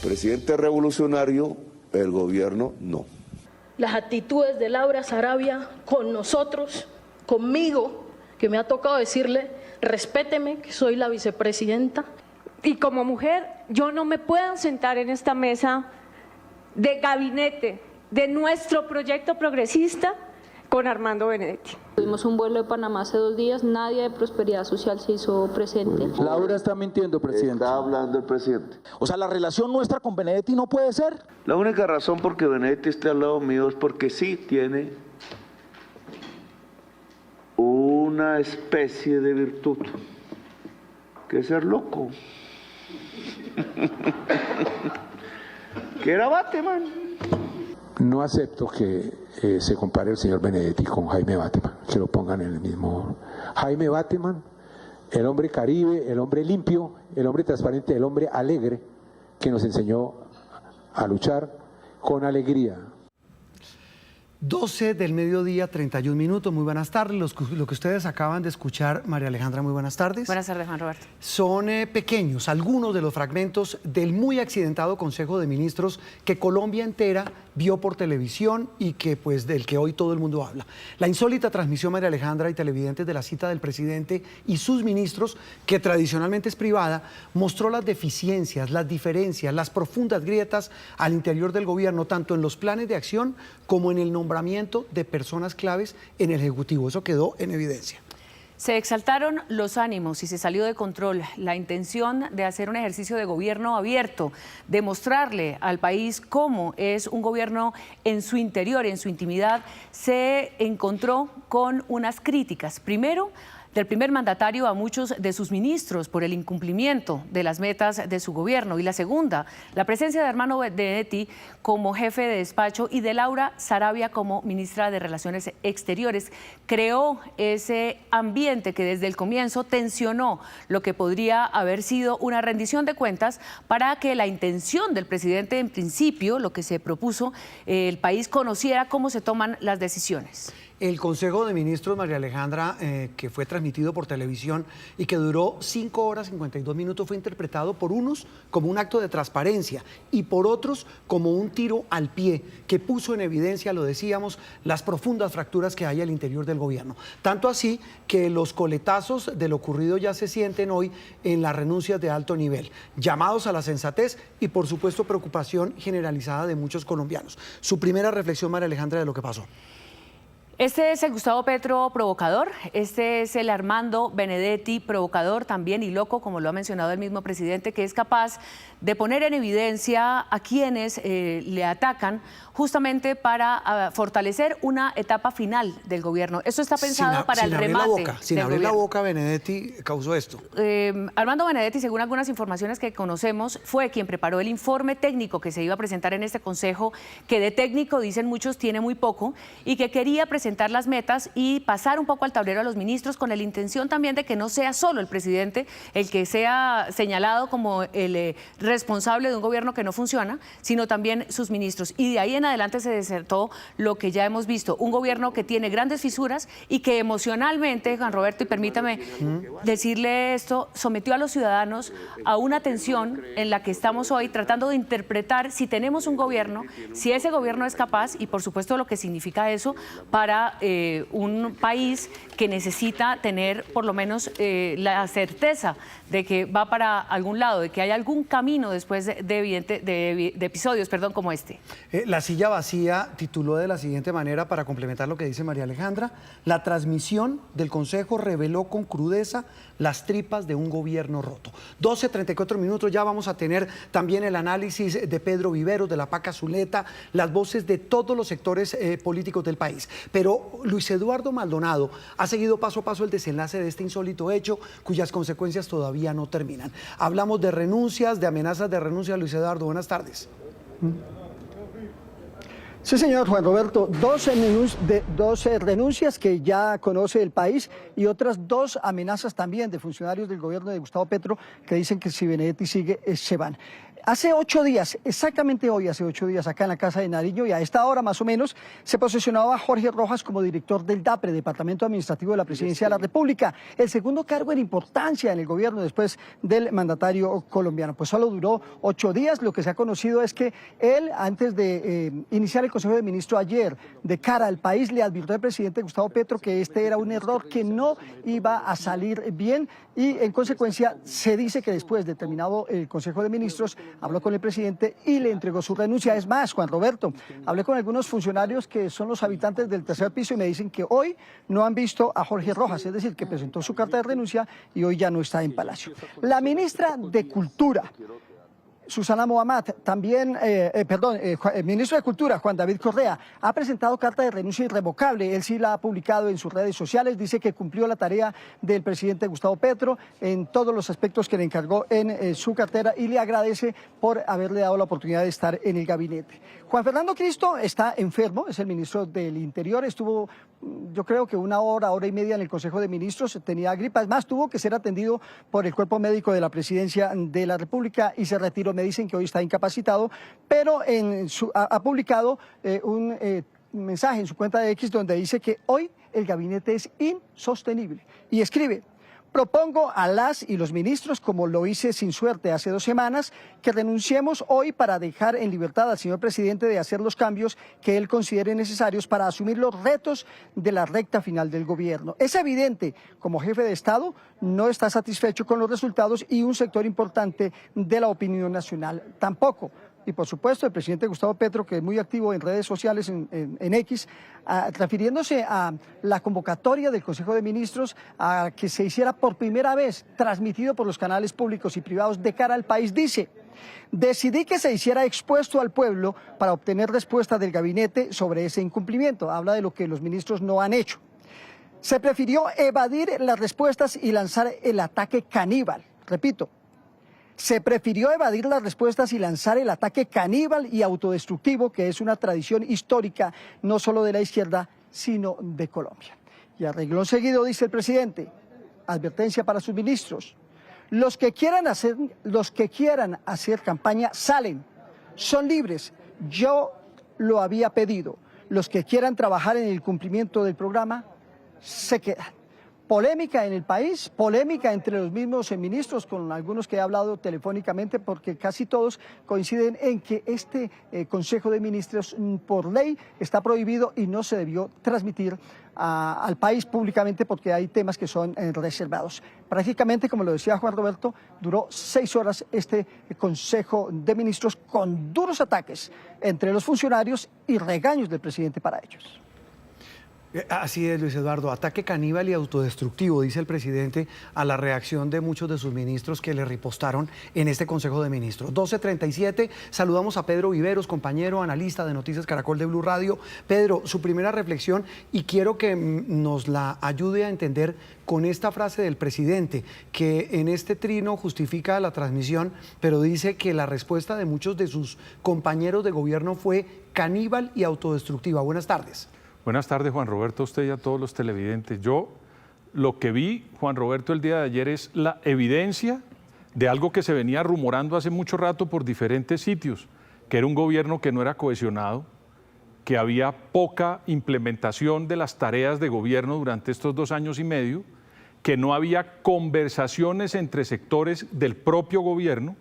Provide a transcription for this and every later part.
presidente revolucionario, el gobierno no. Las actitudes de Laura Sarabia con nosotros, conmigo, que me ha tocado decirle, respéteme, que soy la vicepresidenta. Y como mujer, yo no me puedo sentar en esta mesa de gabinete de nuestro proyecto progresista con Armando Benedetti. Tuvimos un vuelo de Panamá hace 2 días, nadie de Prosperidad Social se hizo presente. Laura está mintiendo, presidente. Está hablando el presidente. O sea, la relación nuestra con Benedetti no puede ser. La única razón por que Benedetti esté al lado mío es porque sí tiene una especie de virtud, que es ser loco. Que era Bateman. No acepto que se compare el señor Benedetti con Jaime Bateman, que lo pongan en el mismo. Jaime Bateman, el hombre caribe, el hombre limpio, el hombre transparente, el hombre alegre, que nos enseñó a luchar con alegría. 12 del mediodía, 31 minutos. Muy buenas tardes. Lo que ustedes acaban de escuchar, María Alejandra, muy buenas tardes. Buenas tardes, Juan Roberto. Son pequeños algunos de los fragmentos del muy accidentado Consejo de Ministros que Colombia entera vio por televisión y que, pues, del que hoy todo el mundo habla. La insólita transmisión, María Alejandra y televidentes, de la cita del presidente y sus ministros, que tradicionalmente es privada, mostró las deficiencias, las diferencias, las profundas grietas al interior del gobierno, tanto en los planes de acción como en el nombramiento de personas claves en el Ejecutivo. Eso quedó en evidencia. Se exaltaron los ánimos y se salió de control la intención de hacer un ejercicio de gobierno abierto, de mostrarle al país cómo es un gobierno en su interior, en su intimidad. Se encontró con unas críticas. Primero, del primer mandatario a muchos de sus ministros por el incumplimiento de las metas de su gobierno. Y la segunda, la presencia de Armando Benedetti como jefe de despacho y de Laura Sarabia como ministra de Relaciones Exteriores. Creó ese ambiente que desde el comienzo tensionó lo que podría haber sido una rendición de cuentas para que la intención del presidente, en principio, lo que se propuso, el país conociera cómo se toman las decisiones. El Consejo de Ministros, María Alejandra, que fue transmitido por televisión y que duró 5 horas 52 minutos, fue interpretado por unos como un acto de transparencia y por otros como un tiro al pie que puso en evidencia, lo decíamos, las profundas fracturas que hay al interior del gobierno. Tanto así que los coletazos de lo ocurrido ya se sienten hoy en las renuncias de alto nivel, llamados a la sensatez y, por supuesto, preocupación generalizada de muchos colombianos. Su primera reflexión, María Alejandra, de lo que pasó. Este es el Gustavo Petro provocador, este es el Armando Benedetti provocador también y loco, como lo ha mencionado el mismo presidente, que es capaz de poner en evidencia a quienes le atacan justamente para fortalecer una etapa final del gobierno. Esto está pensado para el remate. Sin abrir la boca, Benedetti causó esto. Armando Benedetti, según algunas informaciones que conocemos, fue quien preparó el informe técnico que se iba a presentar en este consejo, que de técnico, dicen muchos, tiene muy poco, y que quería presentar las metas y pasar un poco al tablero a los ministros con la intención también de que no sea solo el presidente el que sea señalado como el responsable de un gobierno que no funciona, sino también sus ministros. Y de ahí en adelante se desertó lo que ya hemos visto, un gobierno que tiene grandes fisuras y que emocionalmente, Juan Roberto, y permítame decirle esto, sometió a los ciudadanos a una tensión en la que estamos hoy tratando de interpretar si tenemos un gobierno, si ese gobierno es capaz, y por supuesto lo que significa eso para un país que necesita tener por lo menos la certeza de que va para algún lado, de que hay algún camino después de episodios como este. La silla vacía tituló de la siguiente manera, para complementar lo que dice María Alejandra: la transmisión del Consejo reveló con crudeza las tripas de un gobierno roto. 12:34 minutos, ya vamos a tener también el análisis de Pedro Viveros, de la PAC Zuleta, las voces de todos los sectores políticos del país. Pero Luis Eduardo Maldonado ha seguido paso a paso el desenlace de este insólito hecho, cuyas consecuencias todavía no terminan. Hablamos de renuncias, de amenazas de renuncia. Luis Eduardo, buenas tardes. Sí, señor Juan Roberto, 12 renuncias que ya conoce el país y otras 2 amenazas también de funcionarios del gobierno de Gustavo Petro que dicen que si Benedetti sigue, se van. Hace 8 días, exactamente hoy, hace 8 días, acá en la Casa de Nariño, y a esta hora más o menos, se posesionaba Jorge Rojas como director del DAPRE, Departamento Administrativo de la Presidencia de la República, el segundo cargo en importancia en el gobierno después del mandatario colombiano. Pues solo duró 8 días. Lo que se ha conocido es que él, antes de iniciar el Consejo de Ministros ayer, de cara al país, le advirtió al presidente Gustavo Petro que este era un error, que no iba a salir bien, y en consecuencia se dice que después de terminado el Consejo de Ministros, habló con el presidente y le entregó su renuncia. Es más, Juan Roberto, hablé con algunos funcionarios que son los habitantes del tercer piso y me dicen que hoy no han visto a Jorge Rojas, es decir, que presentó su carta de renuncia y hoy ya no está en Palacio. La ministra de Cultura, Susana Mohamed, también, el ministro de Cultura, Juan David Correa, ha presentado carta de renuncia irrevocable. Él sí la ha publicado en sus redes sociales, dice que cumplió la tarea del presidente Gustavo Petro en todos los aspectos que le encargó en su cartera y le agradece por haberle dado la oportunidad de estar en el gabinete. Juan Fernando Cristo está enfermo, es el ministro del Interior, estuvo yo creo que 1 hora, hora y media en el Consejo de Ministros, tenía gripa, además tuvo que ser atendido por el cuerpo médico de la Presidencia de la República y se retiró. Me dicen que hoy está incapacitado, pero ha publicado un mensaje en su cuenta de X donde dice que hoy el gabinete es insostenible y escribe: propongo a las y los ministros, como lo hice sin suerte hace 2 semanas, que renunciemos hoy para dejar en libertad al señor presidente de hacer los cambios que él considere necesarios para asumir los retos de la recta final del gobierno. Es evidente, como jefe de Estado, no está satisfecho con los resultados y un sector importante de la opinión nacional tampoco. Y por supuesto el presidente Gustavo Petro, que es muy activo en redes sociales, en X, refiriéndose a la convocatoria del Consejo de Ministros a que se hiciera por primera vez transmitido por los canales públicos y privados de cara al país, dice: decidí que se hiciera expuesto al pueblo para obtener respuesta del gabinete sobre ese incumplimiento. Habla de lo que los ministros no han hecho. Se prefirió evadir las respuestas y lanzar el ataque caníbal. Repito, se prefirió evadir las respuestas y lanzar el ataque caníbal y autodestructivo, que es una tradición histórica no solo de la izquierda, sino de Colombia. Y a renglón seguido dice el presidente: advertencia para sus ministros. Los que quieran hacer campaña salen, son libres. Yo lo había pedido. Los que quieran trabajar en el cumplimiento del programa se quedan. Polémica en el país, polémica entre los mismos ministros, con algunos que he hablado telefónicamente, porque casi todos coinciden en que este Consejo de Ministros por ley está prohibido y no se debió transmitir al país públicamente porque hay temas que son reservados. Prácticamente, como lo decía Juan Roberto, duró 6 horas este Consejo de Ministros con duros ataques entre los funcionarios y regaños del presidente para ellos. Así es, Luis Eduardo, ataque caníbal y autodestructivo, dice el presidente, a la reacción de muchos de sus ministros que le ripostaron en este Consejo de Ministros. 12:37, saludamos a Pedro Viveros, compañero, analista de Noticias Caracol de Blue Radio. Pedro, su primera reflexión, y quiero que nos la ayude a entender con esta frase del presidente, que en este trino justifica la transmisión, pero dice que la respuesta de muchos de sus compañeros de gobierno fue caníbal y autodestructiva. Buenas tardes. Buenas tardes, Juan Roberto, a usted y a todos los televidentes. Yo lo que vi, Juan Roberto, el día de ayer es la evidencia de algo que se venía rumorando hace mucho rato por diferentes sitios, que era un gobierno que no era cohesionado, que había poca implementación de las tareas de gobierno durante estos 2 años y medio, que no había conversaciones entre sectores del propio gobierno,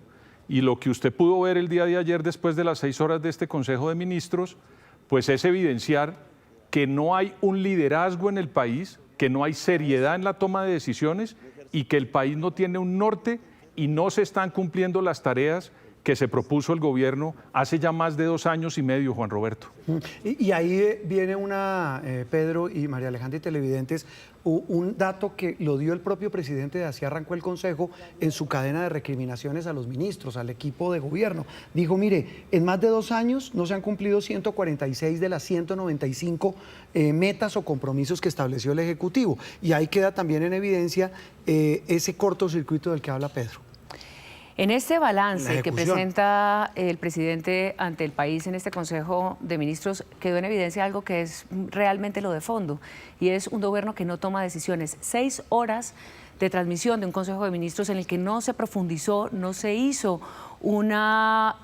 y lo que usted pudo ver el día de ayer después de las 6 horas de este Consejo de Ministros, pues es evidenciar que no hay un liderazgo en el país, que no hay seriedad en la toma de decisiones y que el país no tiene un norte y no se están cumpliendo las tareas que se propuso el gobierno hace ya más de 2 años y medio, Juan Roberto. Y ahí viene Pedro y María Alejandra y televidentes, un dato que lo dio el propio presidente, de así arrancó el Consejo, en su cadena de recriminaciones a los ministros, al equipo de gobierno. Dijo, mire, en más de 2 años no se han cumplido 146 de las 195 metas o compromisos que estableció el Ejecutivo. Y ahí queda también en evidencia ese cortocircuito del que habla Pedro. En este balance que presenta el presidente ante el país en este Consejo de Ministros, quedó en evidencia algo que es realmente lo de fondo, y es un gobierno que no toma decisiones. 6 horas de transmisión de un Consejo de Ministros en el que no se profundizó, no se hizo una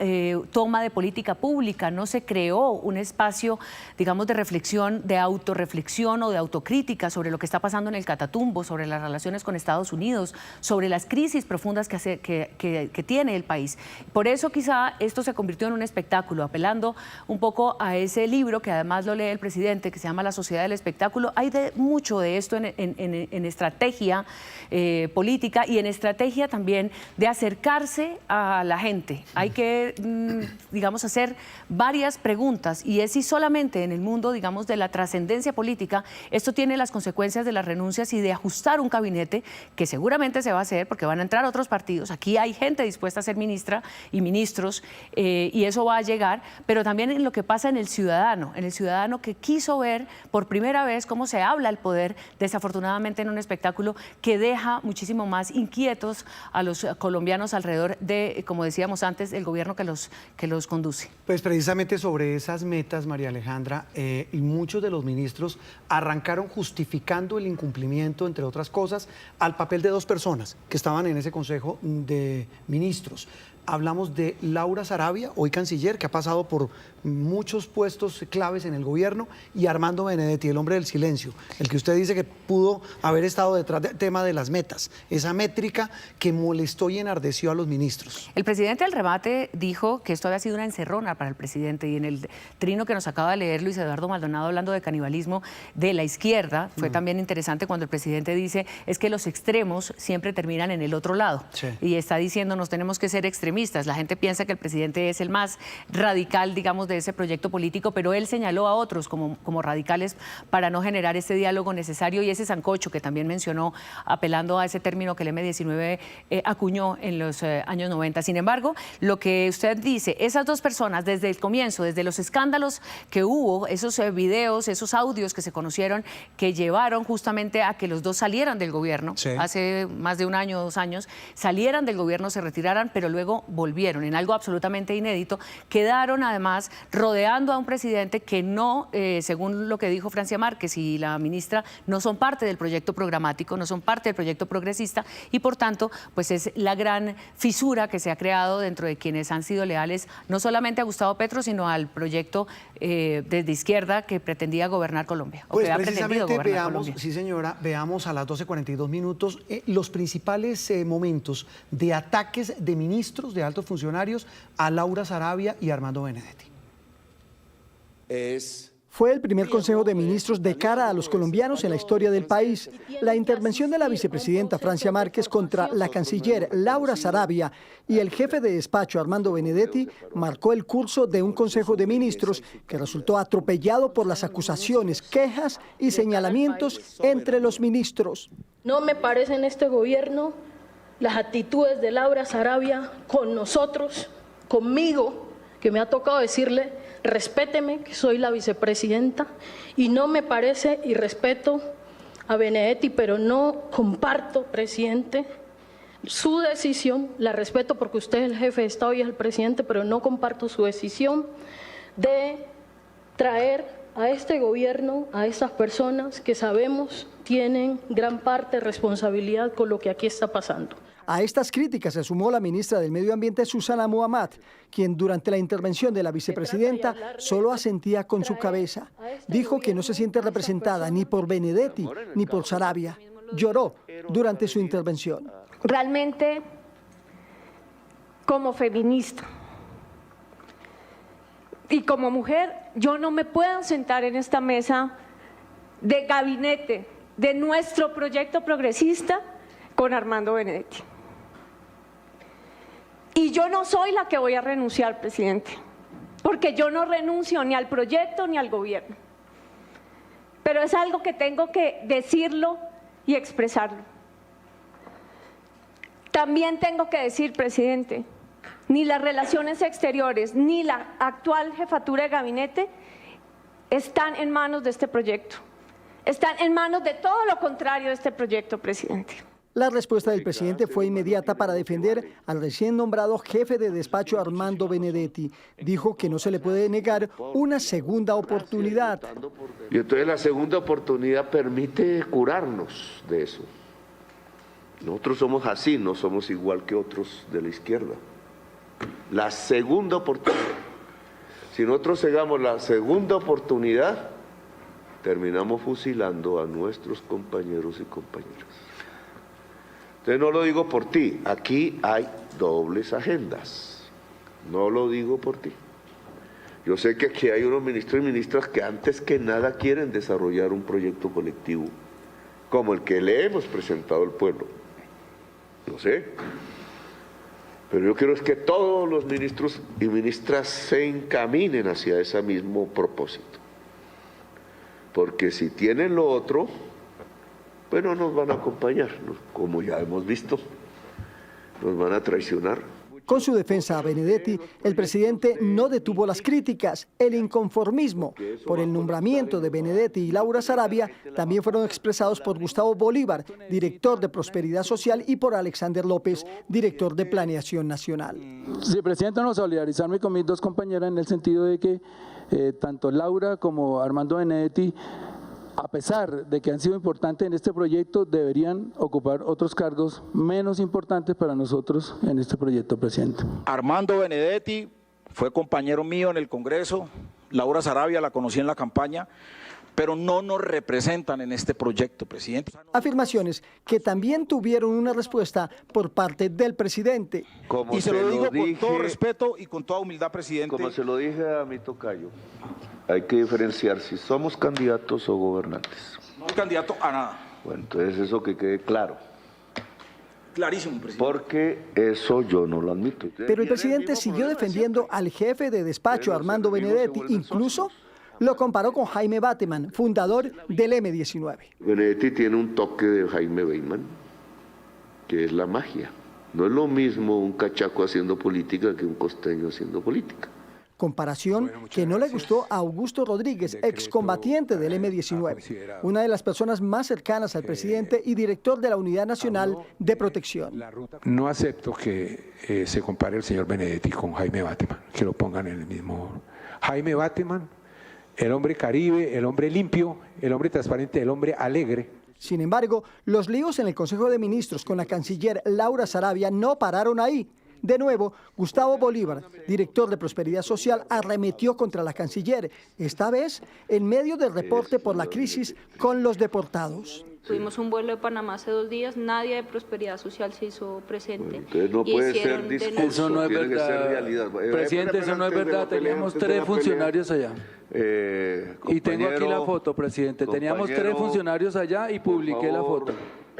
toma de política pública, no se creó un espacio, digamos, de reflexión, de autorreflexión o de autocrítica sobre lo que está pasando en el Catatumbo, sobre las relaciones con Estados Unidos, sobre las crisis profundas que tiene el país. Por eso quizá esto se convirtió en un espectáculo, apelando un poco a ese libro que además lo lee el presidente, que se llama La Sociedad del Espectáculo. Hay mucho de esto en estrategia política y en estrategia también de acercarse a la gente. Hay que, digamos, hacer varias preguntas, y es si solamente en el mundo, digamos, de la trascendencia política, esto tiene las consecuencias de las renuncias y de ajustar un gabinete, que seguramente se va a hacer porque van a entrar otros partidos. Aquí hay gente dispuesta a ser ministra y ministros, y eso va a llegar, pero también en lo que pasa en el ciudadano que quiso ver por primera vez cómo se habla el poder, desafortunadamente en un espectáculo que deja muchísimo más inquietos a los colombianos alrededor de, como decíamos antes, el gobierno que los conduce. Pues precisamente sobre esas metas, María Alejandra, y muchos de los ministros arrancaron justificando el incumplimiento, entre otras cosas, al papel de dos personas que estaban en ese Consejo de Ministros. Hablamos de Laura Sarabia, hoy canciller, que ha pasado por muchos puestos claves en el gobierno, y Armando Benedetti, el hombre del silencio, el que usted dice que pudo haber estado detrás del tema de las metas, esa métrica que molestó y enardeció a los ministros. El presidente del remate dijo que esto había sido una encerrona para el presidente, y en el trino que nos acaba de leer Luis Eduardo Maldonado hablando de canibalismo de la izquierda, fue también interesante cuando el presidente dice es que los extremos siempre terminan en el otro lado, y está diciendo nos tenemos que ser extremistas. La gente piensa que el presidente es el más radical, digamos, de ese proyecto político, pero él señaló a otros como radicales para no generar ese diálogo necesario y ese sancocho que también mencionó, apelando a ese término que el M-19 acuñó en los años 90. Sin embargo, lo que usted dice, esas dos personas desde el comienzo, desde los escándalos que hubo, esos videos, esos audios que se conocieron, que llevaron justamente a que los dos salieran del gobierno, hace más de un año, 2 años, salieran del gobierno, se retiraran, pero luego volvieron en algo absolutamente inédito, quedaron además rodeando a un presidente que no, según lo que dijo Francia Márquez y la ministra, no son parte del proyecto programático, no son parte del proyecto progresista, y por tanto, pues es la gran fisura que se ha creado dentro de quienes han sido leales no solamente a Gustavo Petro, sino al proyecto desde izquierda que pretendía gobernar Colombia. Pues precisamente veamos, sí señora, veamos a las 12:42 minutos los principales momentos de ataques de ministros, de altos funcionarios, a Laura Sarabia y Armando Benedetti. Fue el primer Consejo de Ministros de cara a los colombianos en la historia del país. La intervención de la vicepresidenta Francia Márquez contra la canciller Laura Sarabia y el jefe de despacho Armando Benedetti marcó el curso de un Consejo de Ministros que resultó atropellado por las acusaciones, quejas y señalamientos entre los ministros. No me parece en este gobierno las actitudes de Laura Sarabia con nosotros, conmigo, que me ha tocado decirle, respéteme, que soy la vicepresidenta, y no me parece, y respeto a Benedetti, pero no comparto, presidente, su decisión, la respeto porque usted es el jefe de Estado y es el presidente, pero no comparto su decisión de traer a este gobierno, a estas personas que sabemos tienen gran parte de responsabilidad con lo que aquí está pasando. A estas críticas se sumó la ministra del Medio Ambiente, Susana Muhammad, quien durante la intervención de la vicepresidenta solo asentía con su cabeza. Dijo que no se siente representada ni por Benedetti ni por Sarabia. Lloró durante su intervención. Realmente, como feminista y como mujer, yo no me puedo sentar en esta mesa de gabinete de nuestro proyecto progresista con Armando Benedetti. Y yo no soy la que voy a renunciar, presidente, porque yo no renuncio ni al proyecto ni al gobierno. Pero es algo que tengo que decirlo y expresarlo. También tengo que decir, presidente, ni las relaciones exteriores ni la actual jefatura de gabinete están en manos de este proyecto. Están en manos de todo lo contrario de este proyecto, presidente. La respuesta del presidente fue inmediata para defender al recién nombrado jefe de despacho Armando Benedetti. Dijo que no se le puede negar una segunda oportunidad. Y entonces la segunda oportunidad permite curarnos de eso. Nosotros somos así, no somos igual que otros de la izquierda. La segunda oportunidad. Si nosotros cegamos la segunda oportunidad, terminamos fusilando a nuestros compañeros y compañeras. Entonces no lo digo por ti, aquí hay dobles agendas, no lo digo por ti. Yo sé que aquí hay unos ministros y ministras que antes que nada quieren desarrollar un proyecto colectivo como el que le hemos presentado al pueblo. Lo sé. Pero yo quiero es que todos los ministros y ministras se encaminen hacia ese mismo propósito. Porque si tienen lo otro, pues no nos van a acompañar, ¿no? Como ya hemos visto, nos van a traicionar. Con su defensa a Benedetti, el presidente no detuvo las críticas. El inconformismo por el nombramiento de Benedetti y Laura Sarabia también fueron expresados por Gustavo Bolívar, director de Prosperidad Social, y por Alexander López, director de Planeación Nacional. Sí, presidente, no, solidarizarme con mis dos compañeras en el sentido de que tanto Laura como Armando Benedetti, a pesar de que han sido importantes en este proyecto, deberían ocupar otros cargos menos importantes para nosotros en este proyecto, presidente. Armando Benedetti fue compañero mío en el Congreso, Laura Sarabia la conocí en la campaña, pero no nos representan en este proyecto, presidente. Afirmaciones que también tuvieron una respuesta por parte del presidente. Y se lo digo con todo respeto y con toda humildad, presidente. Como se lo dije a mi tocayo, hay que diferenciar si somos candidatos o gobernantes. No soy candidato a nada. Bueno, entonces eso que quede claro. Clarísimo, presidente. Porque eso yo no lo admito. Pero el presidente siguió defendiendo al jefe de despacho, Armando Benedetti, incluso lo comparó con Jaime Bateman, fundador del M-19. Benedetti tiene un toque de Jaime Bateman, que es la magia. No es lo mismo un cachaco haciendo política que un costeño haciendo política. Comparación que no le gustó a Augusto Rodríguez, excombatiente del M-19, una de las personas más cercanas al presidente y director de la Unidad Nacional de Protección. No acepto que se compare el señor Benedetti con Jaime Bateman, que lo pongan en el mismo. Jaime Bateman, el hombre caribe, el hombre limpio, el hombre transparente, el hombre alegre. Sin embargo, los líos en el Consejo de Ministros con la canciller Laura Sarabia no pararon ahí. De nuevo, Gustavo Bolívar, director de Prosperidad Social, arremetió contra la canciller, esta vez en medio del reporte por la crisis con los deportados. Tuvimos un vuelo de Panamá hace 2 días, nadie de Prosperidad Social se hizo presente. Entonces no puede ser discurso, eso no es tiene verdad. que ser realidad. Presidente, eso no es verdad, teníamos 3 funcionarios allá. Y tengo aquí la foto, presidente, teníamos 3 funcionarios allá y publiqué la foto.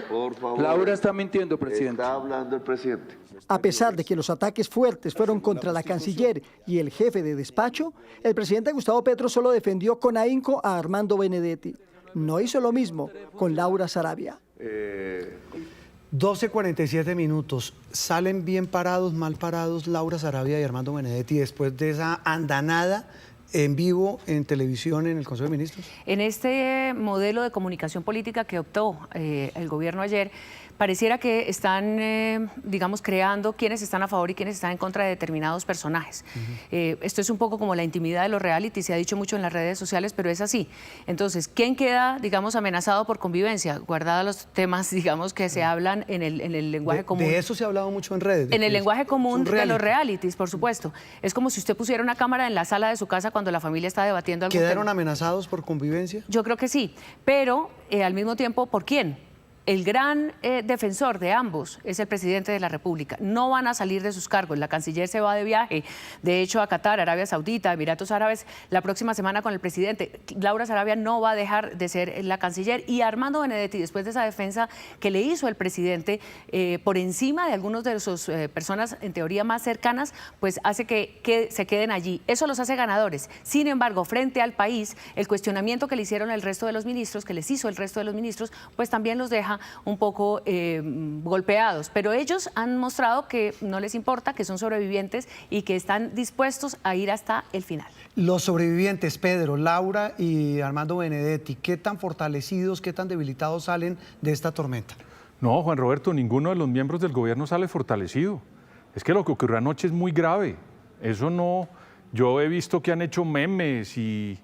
Por favor. Laura está mintiendo, presidente. Está hablando el presidente. A pesar de que los ataques fuertes fueron contra la canciller y el jefe de despacho, el presidente Gustavo Petro solo defendió con ahínco a Armando Benedetti. No hizo lo mismo con Laura Sarabia. 12:47 minutos. ¿Salen bien parados, mal parados Laura Sarabia y Armando Benedetti después de esa andanada en vivo en televisión en el Consejo de Ministros? En este modelo de comunicación política que optó el gobierno ayer, pareciera que están, digamos, creando quiénes están a favor y quiénes están en contra de determinados personajes. Esto es un poco como la intimidad de los reality, se ha dicho mucho en las redes sociales, pero es así. Entonces, ¿quién queda, digamos, amenazado por convivencia? Guardados los temas, digamos, que se hablan en el lenguaje común. De eso se ha hablado mucho en redes. En el lenguaje común de los reality. realities, por supuesto. Es como si usted pusiera una cámara en la sala de su casa cuando la familia está debatiendo algún ¿Quedaron tema. amenazados por convivencia? Yo creo que sí, pero al mismo tiempo, ¿por quién? El gran defensor de ambos es el presidente de la República. No van a salir de sus cargos. La canciller se va de viaje, de hecho, a Qatar, Arabia Saudita, Emiratos Árabes, la próxima semana con el presidente. Laura Sarabia no va a dejar de ser la canciller. Y Armando Benedetti, después de esa defensa que le hizo el presidente por encima de algunos de sus personas, en teoría, más cercanas, pues hace que se queden allí. Eso los hace ganadores. Sin embargo, frente al país, el cuestionamiento que le hicieron el resto de los ministros, que les hizo el resto de los ministros, pues también los deja un poco golpeados, pero ellos han mostrado que no les importa, que son sobrevivientes y que están dispuestos a ir hasta el final. Los sobrevivientes, Pedro, Laura y Armando Benedetti, ¿qué tan fortalecidos, qué tan debilitados salen de esta tormenta? No, Juan Roberto, ninguno de los miembros del gobierno sale fortalecido. Es que lo que ocurrió anoche es muy grave. Eso no, yo he visto que han hecho memes y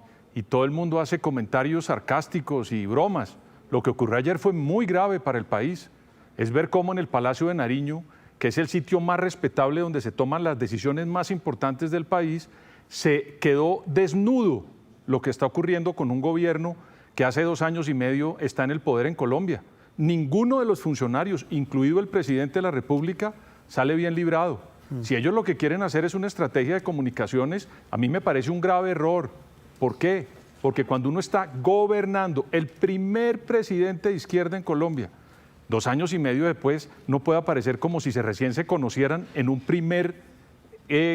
todo el mundo hace comentarios sarcásticos y bromas. Lo que ocurrió ayer fue muy grave para el país. Es ver cómo en el Palacio de Nariño que es el sitio más respetable donde se toman las decisiones más importantes del país, se quedó desnudo lo que está ocurriendo con un gobierno que hace 2 años y medio está en el poder en Colombia. Ninguno de los funcionarios, incluido el presidente de la República, sale bien librado. Si ellos lo que quieren hacer es una estrategia de comunicaciones, a mí me parece un grave error. ¿Por qué? Porque cuando uno está gobernando, el primer presidente de izquierda en Colombia, 2 años y medio después, no puede aparecer como si recién se conocieran en un primer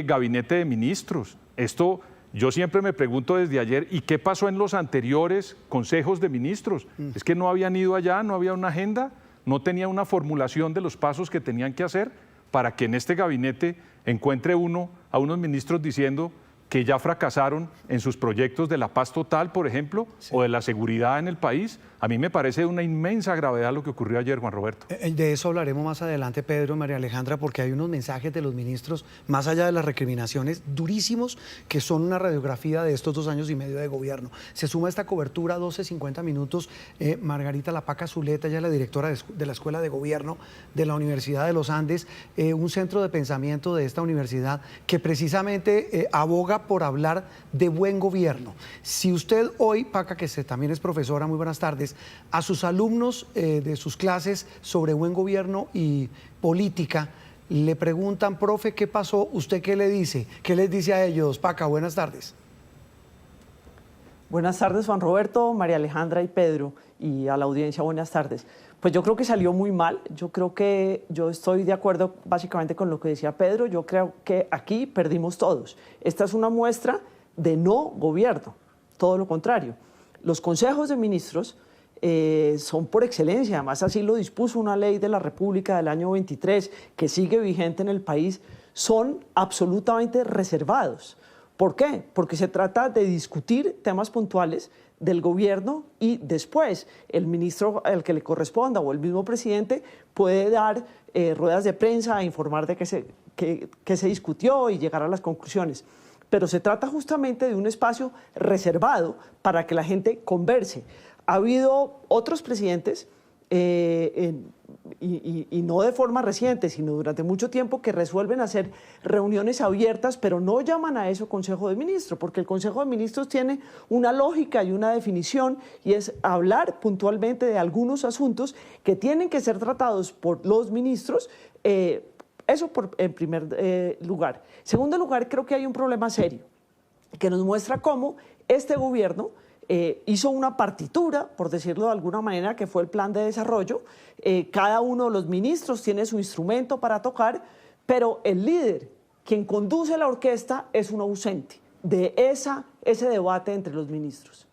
gabinete de ministros. Esto, yo siempre me pregunto desde ayer, ¿y qué pasó en los anteriores consejos de ministros? Es que no habían ido allá, no había una agenda, no tenía una formulación de los pasos que tenían que hacer para que en este gabinete encuentre uno a unos ministros diciendo que ya fracasaron en sus proyectos de la paz total, por ejemplo, o de la seguridad en el país. A mí me parece de una inmensa gravedad lo que ocurrió ayer, Juan Roberto. De eso hablaremos más adelante, Pedro, María Alejandra, porque hay unos mensajes de los ministros, más allá de las recriminaciones durísimos, que son una radiografía de estos 2 años y medio de gobierno. Se suma esta cobertura, 12:50 minutos, Margarita Lapaca Zuleta, ella es la directora de la Escuela de Gobierno de la Universidad de los Andes, un centro de pensamiento de esta universidad que precisamente aboga por hablar de buen gobierno. Si usted hoy, Paca, que también es profesora, muy buenas tardes, a sus alumnos de sus clases sobre buen gobierno y política, le preguntan, profe, ¿qué pasó? ¿Usted qué le dice? ¿Qué les dice a ellos? Paca, buenas tardes. Buenas tardes, Juan Roberto, María Alejandra y Pedro, y a la audiencia, buenas tardes. Pues yo creo que salió muy mal, yo estoy de acuerdo básicamente con lo que decía Pedro, yo creo que aquí perdimos todos. Esta es una muestra de no gobierno, todo lo contrario. Los consejos de ministros son por excelencia, además así lo dispuso una ley de la República del año 23 que sigue vigente en el país, son absolutamente reservados. ¿Por qué? Porque se trata de discutir temas puntuales del gobierno y después el ministro al que le corresponda o el mismo presidente puede dar ruedas de prensa, informar de qué se discutió y llegar a las conclusiones. Pero se trata justamente de un espacio reservado para que la gente converse. Ha habido otros presidentes, y no de forma reciente, sino durante mucho tiempo, que resuelven hacer reuniones abiertas, pero no llaman a eso Consejo de Ministros, porque el Consejo de Ministros tiene una lógica y una definición, y es hablar puntualmente de algunos asuntos que tienen que ser tratados por los ministros. Eso en primer lugar. En segundo lugar, creo que hay un problema serio que nos muestra cómo este gobierno hizo una partitura, por decirlo de alguna manera, que fue el plan de desarrollo. Cada uno de los ministros tiene su instrumento para tocar, pero el líder, quien conduce la orquesta, es un ausente de ese debate entre los ministros.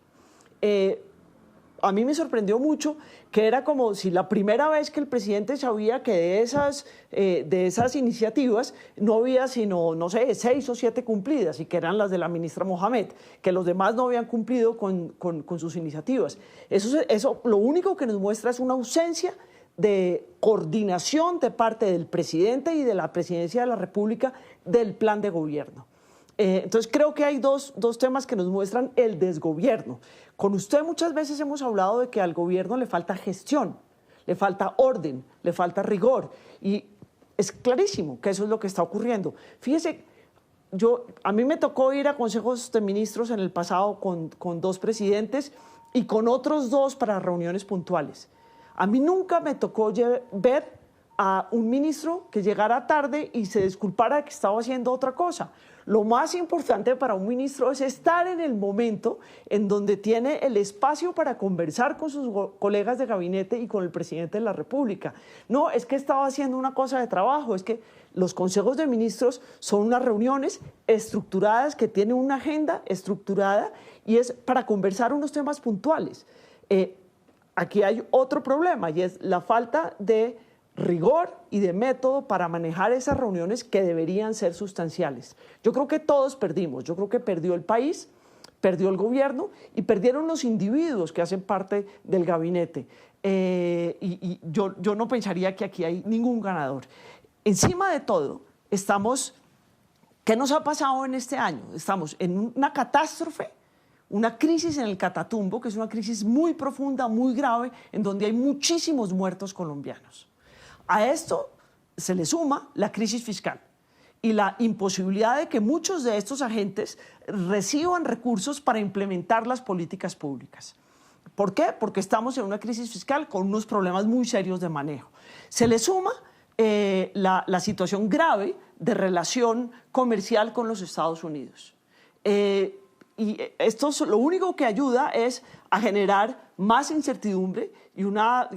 A mí me sorprendió mucho que era como si la primera vez que el presidente sabía que de esas iniciativas no había sino, no sé, 6 o 7 cumplidas, y que eran las de la ministra Mohamed, que los demás no habían cumplido con sus iniciativas. Eso lo único que nos muestra es una ausencia de coordinación de parte del presidente y de la presidencia de la República del plan de gobierno. Entonces creo que hay dos temas que nos muestran el desgobierno. Con usted muchas veces hemos hablado de que al gobierno le falta gestión, le falta orden, le falta rigor, y es clarísimo que eso es lo que está ocurriendo. Fíjese, a mí me tocó ir a consejos de ministros en el pasado con 2 presidentes y con otros 2 para reuniones puntuales. A mí nunca me tocó ver a un ministro que llegara tarde y se disculpara de que estaba haciendo otra cosa. Lo más importante para un ministro es estar en el momento en donde tiene el espacio para conversar con sus colegas de gabinete y con el presidente de la República. No, es que estaba haciendo una cosa de trabajo, es que los consejos de ministros son unas reuniones estructuradas que tienen una agenda estructurada y es para conversar unos temas puntuales. Aquí hay otro problema y es la falta de rigor y de método para manejar esas reuniones que deberían ser sustanciales. Yo creo que todos perdimos, yo creo que perdió el país, perdió el gobierno y perdieron los individuos que hacen parte del gabinete. Yo no pensaría que aquí hay ningún ganador. Encima de todo, ¿qué nos ha pasado en este año? Estamos en una catástrofe, una crisis en el Catatumbo, que es una crisis muy profunda, muy grave, en donde hay muchísimos muertos colombianos. A esto se le suma la crisis fiscal y la imposibilidad de que muchos de estos agentes reciban recursos para implementar las políticas públicas. ¿Por qué? Porque estamos en una crisis fiscal con unos problemas muy serios de manejo. Se le suma la situación grave de relación comercial con los Estados Unidos. Y esto lo único que ayuda es a generar más incertidumbre y una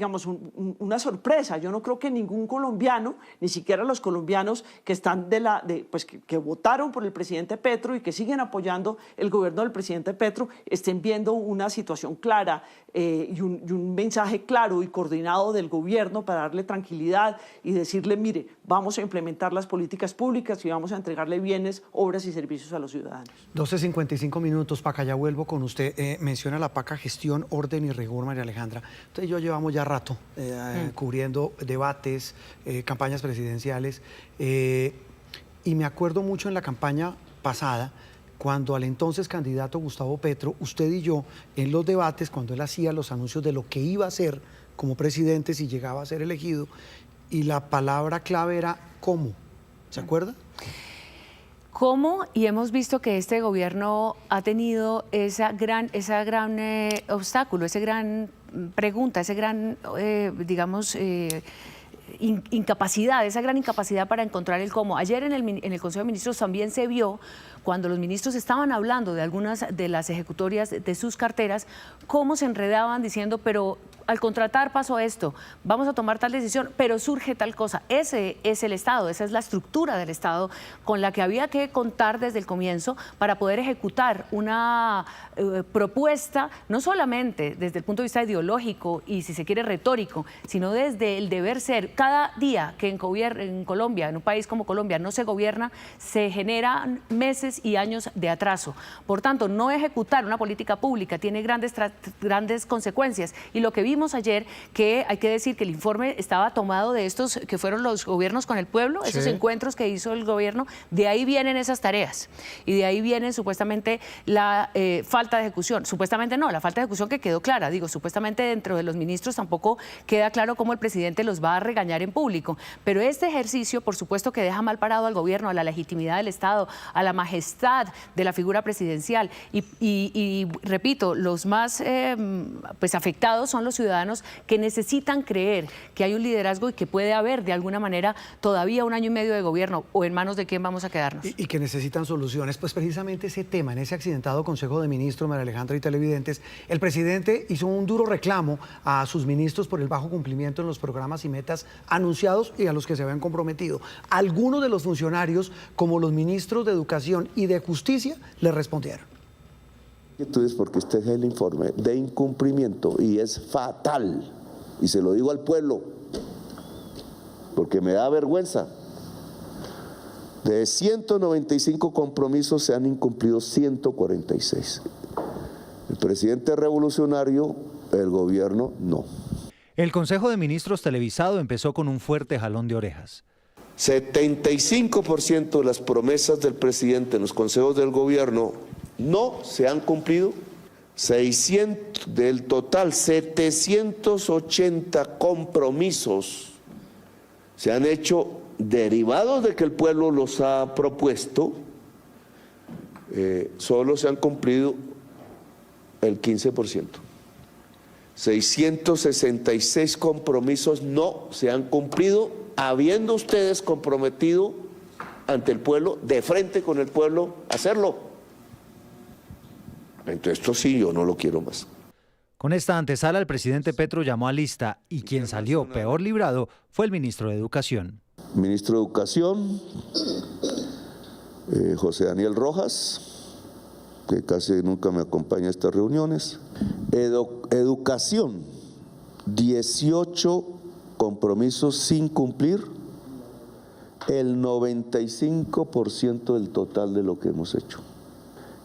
sorpresa. Yo no creo que ningún colombiano, ni siquiera los colombianos que están que votaron por el presidente Petro y que siguen apoyando el gobierno del presidente Petro, estén viendo una situación clara y un mensaje claro y coordinado del gobierno para darle tranquilidad y decirle, mire, vamos a implementar las políticas públicas y vamos a entregarle bienes, obras y servicios a los ciudadanos. 12:55 minutos, Paca, ya vuelvo con usted. Menciona la Paca gestión, orden y rigor, María Alejandra. Usted y yo llevamos ya rato cubriendo debates, campañas presidenciales, y me acuerdo mucho en la campaña pasada, cuando al entonces candidato Gustavo Petro, usted y yo, en los debates, cuando él hacía los anuncios de lo que iba a hacer como presidente si llegaba a ser elegido, y la palabra clave era ¿cómo? ¿Se acuerda? ¿Cómo? Y hemos visto que este gobierno ha tenido esa gran obstáculo, esa gran pregunta, ese gran, incapacidad, esa gran incapacidad para encontrar el cómo. Ayer en el Consejo de Ministros también se vio, cuando los ministros estaban hablando de algunas de las ejecutorias de sus carteras, cómo se enredaban diciendo, pero al contratar pasó esto, vamos a tomar tal decisión, pero surge tal cosa. Ese es el Estado, esa es la estructura del Estado con la que había que contar desde el comienzo para poder ejecutar una propuesta, no solamente desde el punto de vista ideológico y, si se quiere, retórico, sino desde el deber ser. Cada día que en Colombia, en un país como Colombia, no se gobierna, se generan meses y años de atraso. Por tanto, no ejecutar una política pública tiene grandes consecuencias. Y lo que vimos ayer, que hay que decir que el informe estaba tomado de estos que fueron los gobiernos con el pueblo, esos encuentros que hizo el gobierno, de ahí vienen esas tareas. Y de ahí viene supuestamente la falta de ejecución. Supuestamente no, la falta de ejecución que quedó clara. Digo, supuestamente dentro de los ministros tampoco queda claro cómo el presidente los va a regañar en público. Pero este ejercicio, por supuesto, que deja mal parado al gobierno, a la legitimidad del Estado, a la majestad de la figura presidencial. Y repito, los más afectados son los ciudadanos que necesitan creer que hay un liderazgo y que puede haber, de alguna manera, todavía 1 año y medio de gobierno, o en manos de quién vamos a quedarnos. Y que necesitan soluciones. Pues precisamente ese tema, en ese accidentado Consejo de Ministros, María Alejandra y televidentes, el presidente hizo un duro reclamo a sus ministros por el bajo cumplimiento en los programas y metas anunciados y a los que se habían comprometido. Algunos de los funcionarios, como los ministros de Educación y de Justicia, le respondieron. Entonces, porque este es el informe de incumplimiento y es fatal, y se lo digo al pueblo, porque me da vergüenza. De 195 compromisos se han incumplido 146. El presidente revolucionario, el gobierno no. El Consejo de Ministros televisado empezó con un fuerte jalón de orejas. 75% de las promesas del presidente en los consejos del gobierno no se han cumplido. 600 del total, 780 compromisos se han hecho derivados de que el pueblo los ha propuesto. Solo se han cumplido el 15%. 666 compromisos no se han cumplido, habiendo ustedes comprometido ante el pueblo, de frente con el pueblo, hacerlo. Entonces, esto sí, yo no lo quiero más. Con esta antesala, el presidente Petro llamó a lista y quien salió peor librado fue el ministro de Educación. Ministro de Educación, José Daniel Rojas, que casi nunca me acompaña a estas reuniones. Educación, 18 compromisos sin cumplir, el 95% del total de lo que hemos hecho.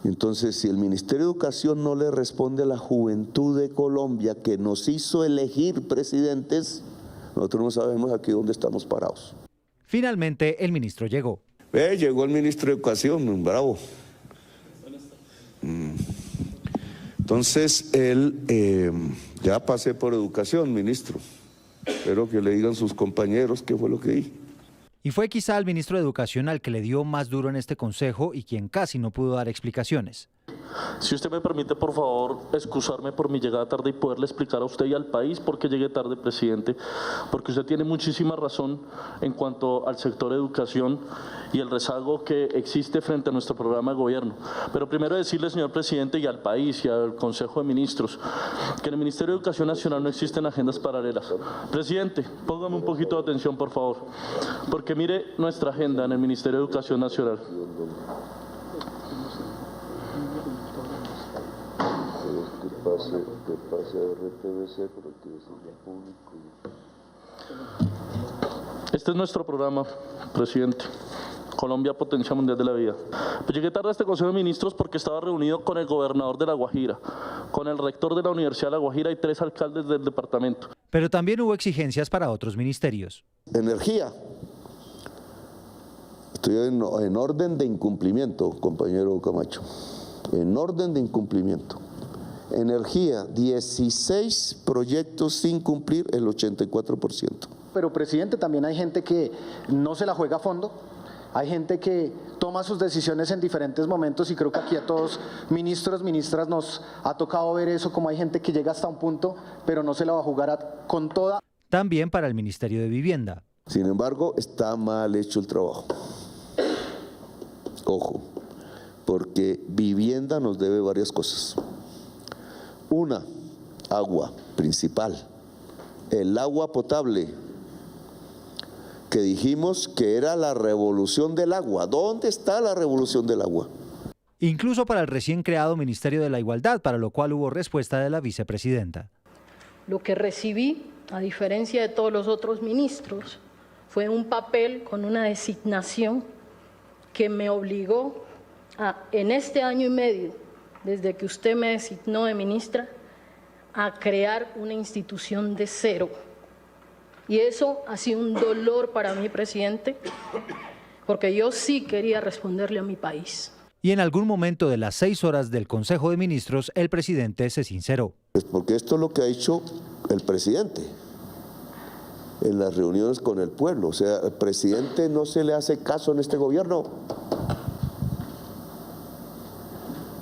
Entonces, si el Ministerio de Educación no le responde a la juventud de Colombia que nos hizo elegir presidentes, nosotros no sabemos aquí dónde estamos parados. Finalmente, el ministro llegó. Llegó el ministro de Educación, bravo. Entonces, él, ya pasé por Educación, ministro. Espero que le digan sus compañeros qué fue lo que dije. Y fue quizá el ministro de Educación al que le dio más duro en este consejo y quien casi no pudo dar explicaciones. Si usted me permite, por favor, excusarme por mi llegada tarde y poderle explicar a usted y al país por qué llegué tarde, presidente, porque usted tiene muchísima razón en cuanto al sector de educación y el rezago que existe frente a nuestro programa de gobierno. Pero primero decirle, señor presidente, y al país y al Consejo de Ministros, que en el Ministerio de Educación Nacional no existen agendas paralelas. Presidente, póngame un poquito de atención, por favor, porque mire nuestra agenda en el Ministerio de Educación Nacional. Que pase a RTBC, pero que es público. Este es nuestro programa, presidente. Colombia, potencia mundial de la vida. Pues llegué tarde a este Consejo de Ministros porque estaba reunido con el gobernador de La Guajira, con el rector de la Universidad de La Guajira y 3 alcaldes del departamento. Pero también hubo exigencias para otros ministerios. Energía. Estoy en orden de incumplimiento, compañero Camacho. En orden de incumplimiento. Energía, 16 proyectos sin cumplir, el 84%. Pero, presidente, también hay gente que no se la juega a fondo, hay gente que toma sus decisiones en diferentes momentos y creo que aquí a todos, ministros, ministras, nos ha tocado ver eso, como hay gente que llega hasta un punto, pero no se la va a jugar con toda. También para el Ministerio de Vivienda. Sin embargo, está mal hecho el trabajo. Ojo, porque vivienda nos debe varias cosas. Una, agua principal, el agua potable, que dijimos que era la revolución del agua. ¿Dónde está la revolución del agua? Incluso para el recién creado Ministerio de la Igualdad, para lo cual hubo respuesta de la vicepresidenta. Lo que recibí, a diferencia de todos los otros ministros, fue un papel con una designación que me obligó a, en este año y medio, desde que usted me designó de ministra, a crear una institución de cero. Y eso ha sido un dolor para mí, presidente, porque yo sí quería responderle a mi país. Y en algún momento de las 6 horas del Consejo de Ministros, el presidente se sinceró. Es porque esto es lo que ha hecho el presidente en las reuniones con el pueblo. O sea, al presidente no se le hace caso en este gobierno.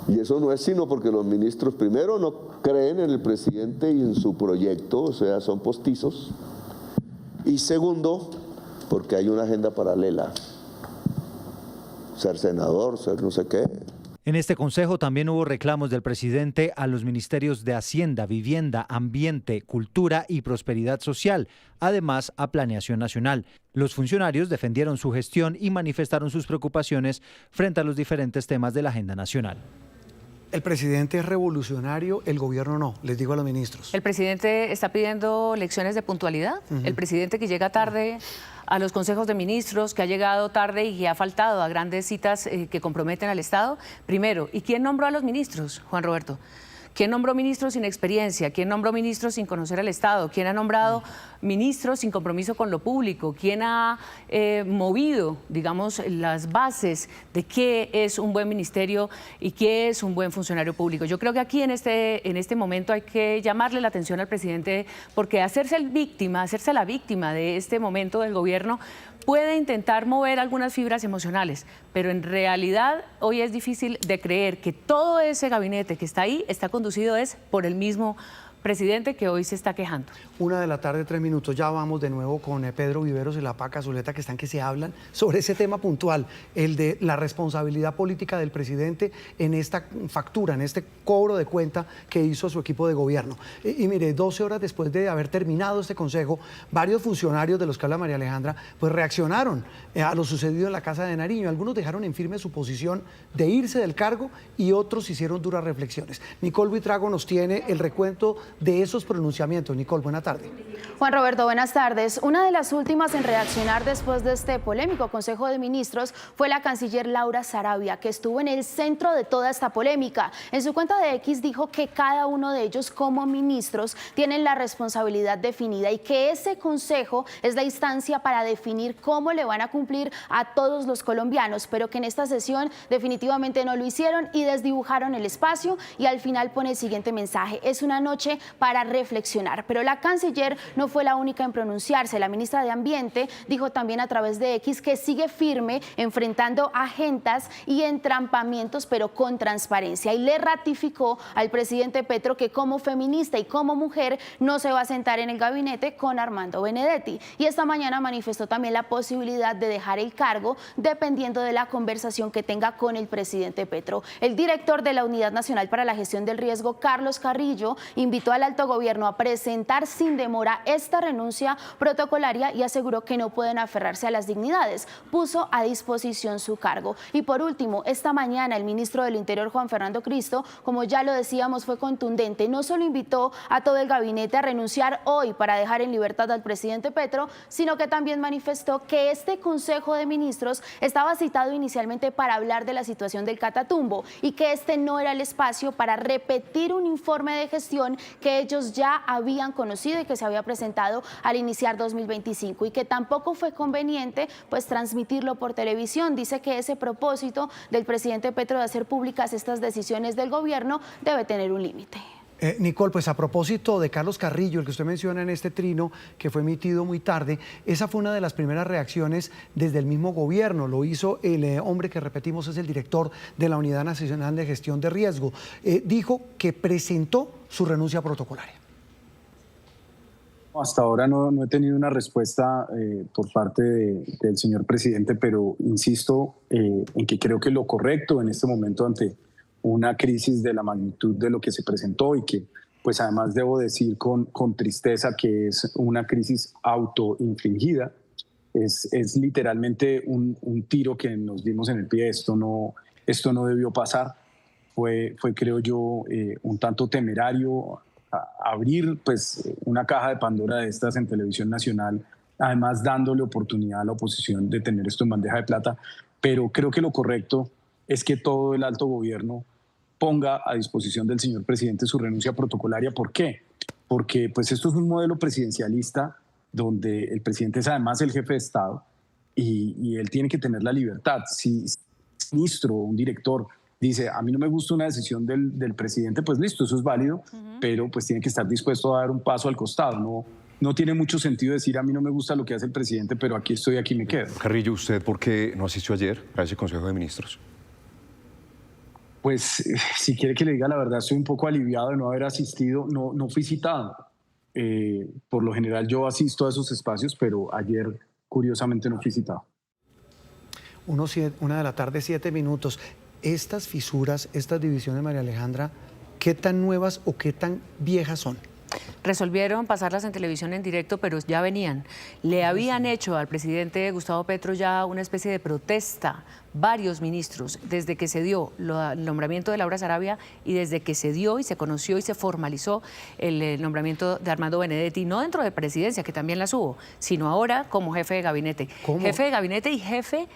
Y eso no es sino porque los ministros, primero, no creen en el presidente y en su proyecto, o sea, son postizos. Y segundo, porque hay una agenda paralela. Ser senador, ser no sé qué. En este consejo también hubo reclamos del presidente a los ministerios de Hacienda, Vivienda, Ambiente, Cultura y Prosperidad Social, además a Planeación Nacional. Los funcionarios defendieron su gestión y manifestaron sus preocupaciones frente a los diferentes temas de la agenda nacional. El presidente es revolucionario, el gobierno no, les digo a los ministros. El presidente está pidiendo lecciones de puntualidad. El presidente que llega tarde a los consejos de ministros, que ha llegado tarde y que ha faltado a grandes citas que comprometen al Estado. Primero, ¿y quién nombró a los ministros, Juan Roberto? ¿Quién nombró ministros sin experiencia? ¿Quién nombró ministros sin conocer al Estado? ¿Quién ha nombrado ministros sin compromiso con lo público? ¿Quién ha movido, digamos, las bases de qué es un buen ministerio y qué es un buen funcionario público? Yo creo que aquí en este momento hay que llamarle la atención al presidente, porque hacerse la víctima de este momento del gobierno puede intentar mover algunas fibras emocionales, pero en realidad hoy es difícil de creer que todo ese gabinete que está ahí está conducido por el mismo presidente que hoy se está quejando. 1:03 p.m, ya vamos de nuevo con Pedro Viveros y la Paca Zuleta, que están que se hablan sobre ese tema puntual, el de la responsabilidad política del presidente en esta factura, en este cobro de cuenta que hizo su equipo de gobierno. Y mire, 12 horas después de haber terminado este consejo, varios funcionarios de los que habla María Alejandra, pues reaccionaron a lo sucedido en la Casa de Nariño. Algunos dejaron en firme su posición de irse del cargo y otros hicieron duras reflexiones. Nicole Buitrago nos tiene el recuento de esos pronunciamientos. Nicole, buena tarde. Juan Roberto, buenas tardes. Una de las últimas en reaccionar después de este polémico Consejo de Ministros fue la canciller Laura Sarabia, que estuvo en el centro de toda esta polémica. En su cuenta de X dijo que cada uno de ellos como ministros tienen la responsabilidad definida y que ese consejo es la instancia para definir cómo le van a cumplir a todos los colombianos, pero que en esta sesión definitivamente no lo hicieron y desdibujaron el espacio, y al final pone el siguiente mensaje: es una noche para reflexionar. Pero la canciller no fue la única en pronunciarse. La ministra de Ambiente dijo también a través de X que sigue firme enfrentando agendas y entrampamientos, pero con transparencia. Y le ratificó al presidente Petro que como feminista y como mujer no se va a sentar en el gabinete con Armando Benedetti. Y esta mañana manifestó también la posibilidad de dejar el cargo dependiendo de la conversación que tenga con el presidente Petro. El director de la Unidad Nacional para la Gestión del Riesgo, Carlos Carrillo, invitó al alto gobierno a presentar sin demora esta renuncia protocolaria y aseguró que no pueden aferrarse a las dignidades. Puso a disposición su cargo. Y por último, esta mañana el ministro del Interior, Juan Fernando Cristo, como ya lo decíamos, fue contundente. No solo invitó a todo el gabinete a renunciar hoy para dejar en libertad al presidente Petro, sino que también manifestó que este Consejo de Ministros estaba citado inicialmente para hablar de la situación del Catatumbo y que este no era el espacio para repetir un informe de gestión que ellos ya habían conocido y que se había presentado al iniciar 2025 y que tampoco fue conveniente pues transmitirlo por televisión. Dice que ese propósito del presidente Petro de hacer públicas estas decisiones del gobierno debe tener un límite. Nicole, pues a propósito de Carlos Carrillo, el que usted menciona en este trino, que fue emitido muy tarde, esa fue una de las primeras reacciones desde el mismo gobierno. Lo hizo el hombre que repetimos es el director de la Unidad Nacional de Gestión de Riesgo. Dijo que presentó su renuncia protocolaria. Hasta ahora no he tenido una respuesta por parte del señor presidente, pero insisto en que creo que lo correcto en este momento ante una crisis de la magnitud de lo que se presentó y que pues además debo decir con tristeza que es una crisis autoinfligida, es literalmente un tiro que nos dimos en el pie. Esto no debió pasar, fue creo yo un tanto temerario abrir pues una caja de Pandora de estas en televisión nacional, además dándole oportunidad a la oposición de tener esto en bandeja de plata, pero creo que lo correcto es que todo el alto gobierno ponga a disposición del señor presidente su renuncia protocolaria. ¿Por qué? Porque pues esto es un modelo presidencialista donde el presidente es además el jefe de Estado y él tiene que tener la libertad. Si un ministro o un director dice, a mí no me gusta una decisión del presidente, pues listo, eso es válido, pero pues tiene que estar dispuesto a dar un paso al costado. No tiene mucho sentido decir, a mí no me gusta lo que hace el presidente, pero aquí estoy, aquí me quedo. Carrillo, ¿usted por qué no asistió ayer a ese Consejo de Ministros? Pues si quiere que le diga la verdad, estoy un poco aliviado de no haber asistido, no fui citado. Por lo general yo asisto a esos espacios, pero ayer curiosamente no fui citado. 1 de la tarde, 7 minutos. Estas fisuras, estas divisiones, María Alejandra, ¿qué tan nuevas o qué tan viejas son? Resolvieron pasarlas en televisión en directo, pero ya venían. Le habían hecho al presidente Gustavo Petro ya una especie de protesta, varios ministros, desde que se dio el nombramiento de Laura Sarabia y desde que se dio y se conoció y se formalizó el nombramiento de Armando Benedetti, no dentro de presidencia, que también las hubo, sino ahora como jefe de gabinete. ¿Cómo? Jefe de gabinete y jefe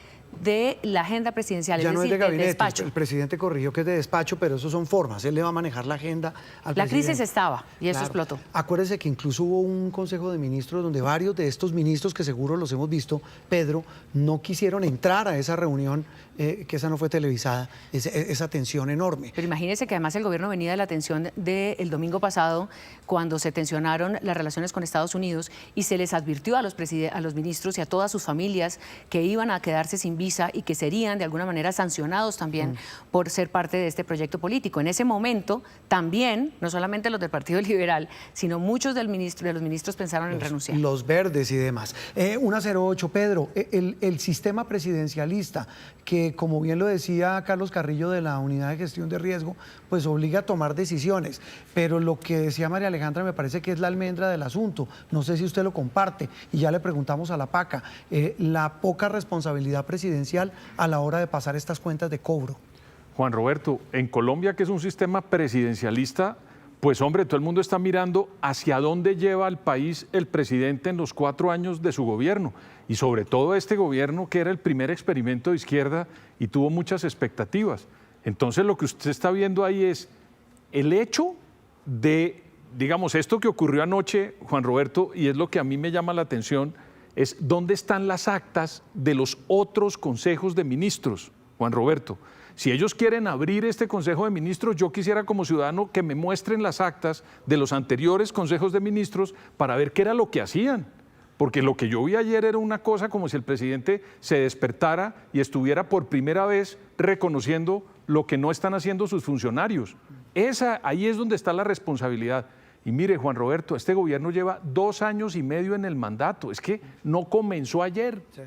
de la agenda presidencial, Ya es no decir, es de gabinete, del despacho. el presidente corrigió que es de despacho, pero eso son formas, él le va a manejar la agenda al presidente. La crisis estaba y eso Claro. explotó. Acuérdese que incluso hubo un consejo de ministros donde varios de estos ministros, que seguro los hemos visto, Pedro, no quisieron entrar a esa reunión, que esa no fue televisada, esa tensión enorme. Pero imagínense que además el gobierno venía de la tensión del domingo pasado, cuando se tensionaron las relaciones con Estados Unidos y se les advirtió a los ministros y a todas sus familias que iban a quedarse sin visa y que serían de alguna manera sancionados también por ser parte de este proyecto político. En ese momento también, no solamente los del Partido Liberal, sino muchos de los ministros pensaron en renunciar. Los verdes y demás. 108, Pedro, el sistema presidencialista, que como bien lo decía Carlos Carrillo de la Unidad de Gestión de Riesgo, pues obliga a tomar decisiones, pero lo que decía María Alejandra me parece que es la almendra del asunto, no sé si usted lo comparte, y ya le preguntamos a la PACA, la poca responsabilidad presidencial a la hora de pasar estas cuentas de cobro. Juan Roberto, en Colombia, que es un sistema presidencialista, pues hombre, todo el mundo está mirando hacia dónde lleva al país el presidente en los 4 años de su gobierno, y sobre todo este gobierno que era el primer experimento de izquierda y tuvo muchas expectativas. Entonces lo que usted está viendo ahí es el hecho de, digamos, esto que ocurrió anoche, Juan Roberto, y es lo que a mí me llama la atención, es dónde están las actas de los otros consejos de ministros, Juan Roberto. Si ellos quieren abrir este Consejo de Ministros, yo quisiera como ciudadano que me muestren las actas de los anteriores consejos de ministros para ver qué era lo que hacían. Porque lo que yo vi ayer era una cosa como si el presidente se despertara y estuviera por primera vez reconociendo lo que no están haciendo sus funcionarios. Ahí es donde está la responsabilidad. Y mire, Juan Roberto, este gobierno lleva 2 años y medio en el mandato. Es que no comenzó ayer. Sí.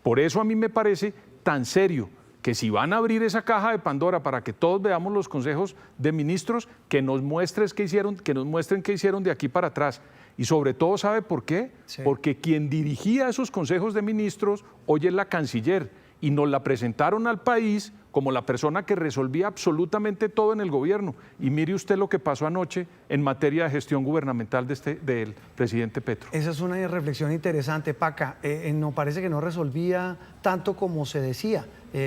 Por eso a mí me parece tan serio que si van a abrir esa caja de Pandora para que todos veamos los consejos de ministros, que nos muestren qué hicieron de aquí para atrás. Y sobre todo, ¿sabe por qué? Sí. Porque quien dirigía esos consejos de ministros hoy es la canciller y nos la presentaron al país como la persona que resolvía absolutamente todo en el gobierno. Y mire usted lo que pasó anoche en materia de gestión gubernamental del presidente Petro. Esa es una reflexión interesante, Paca. No parece que no resolvía tanto como se decía.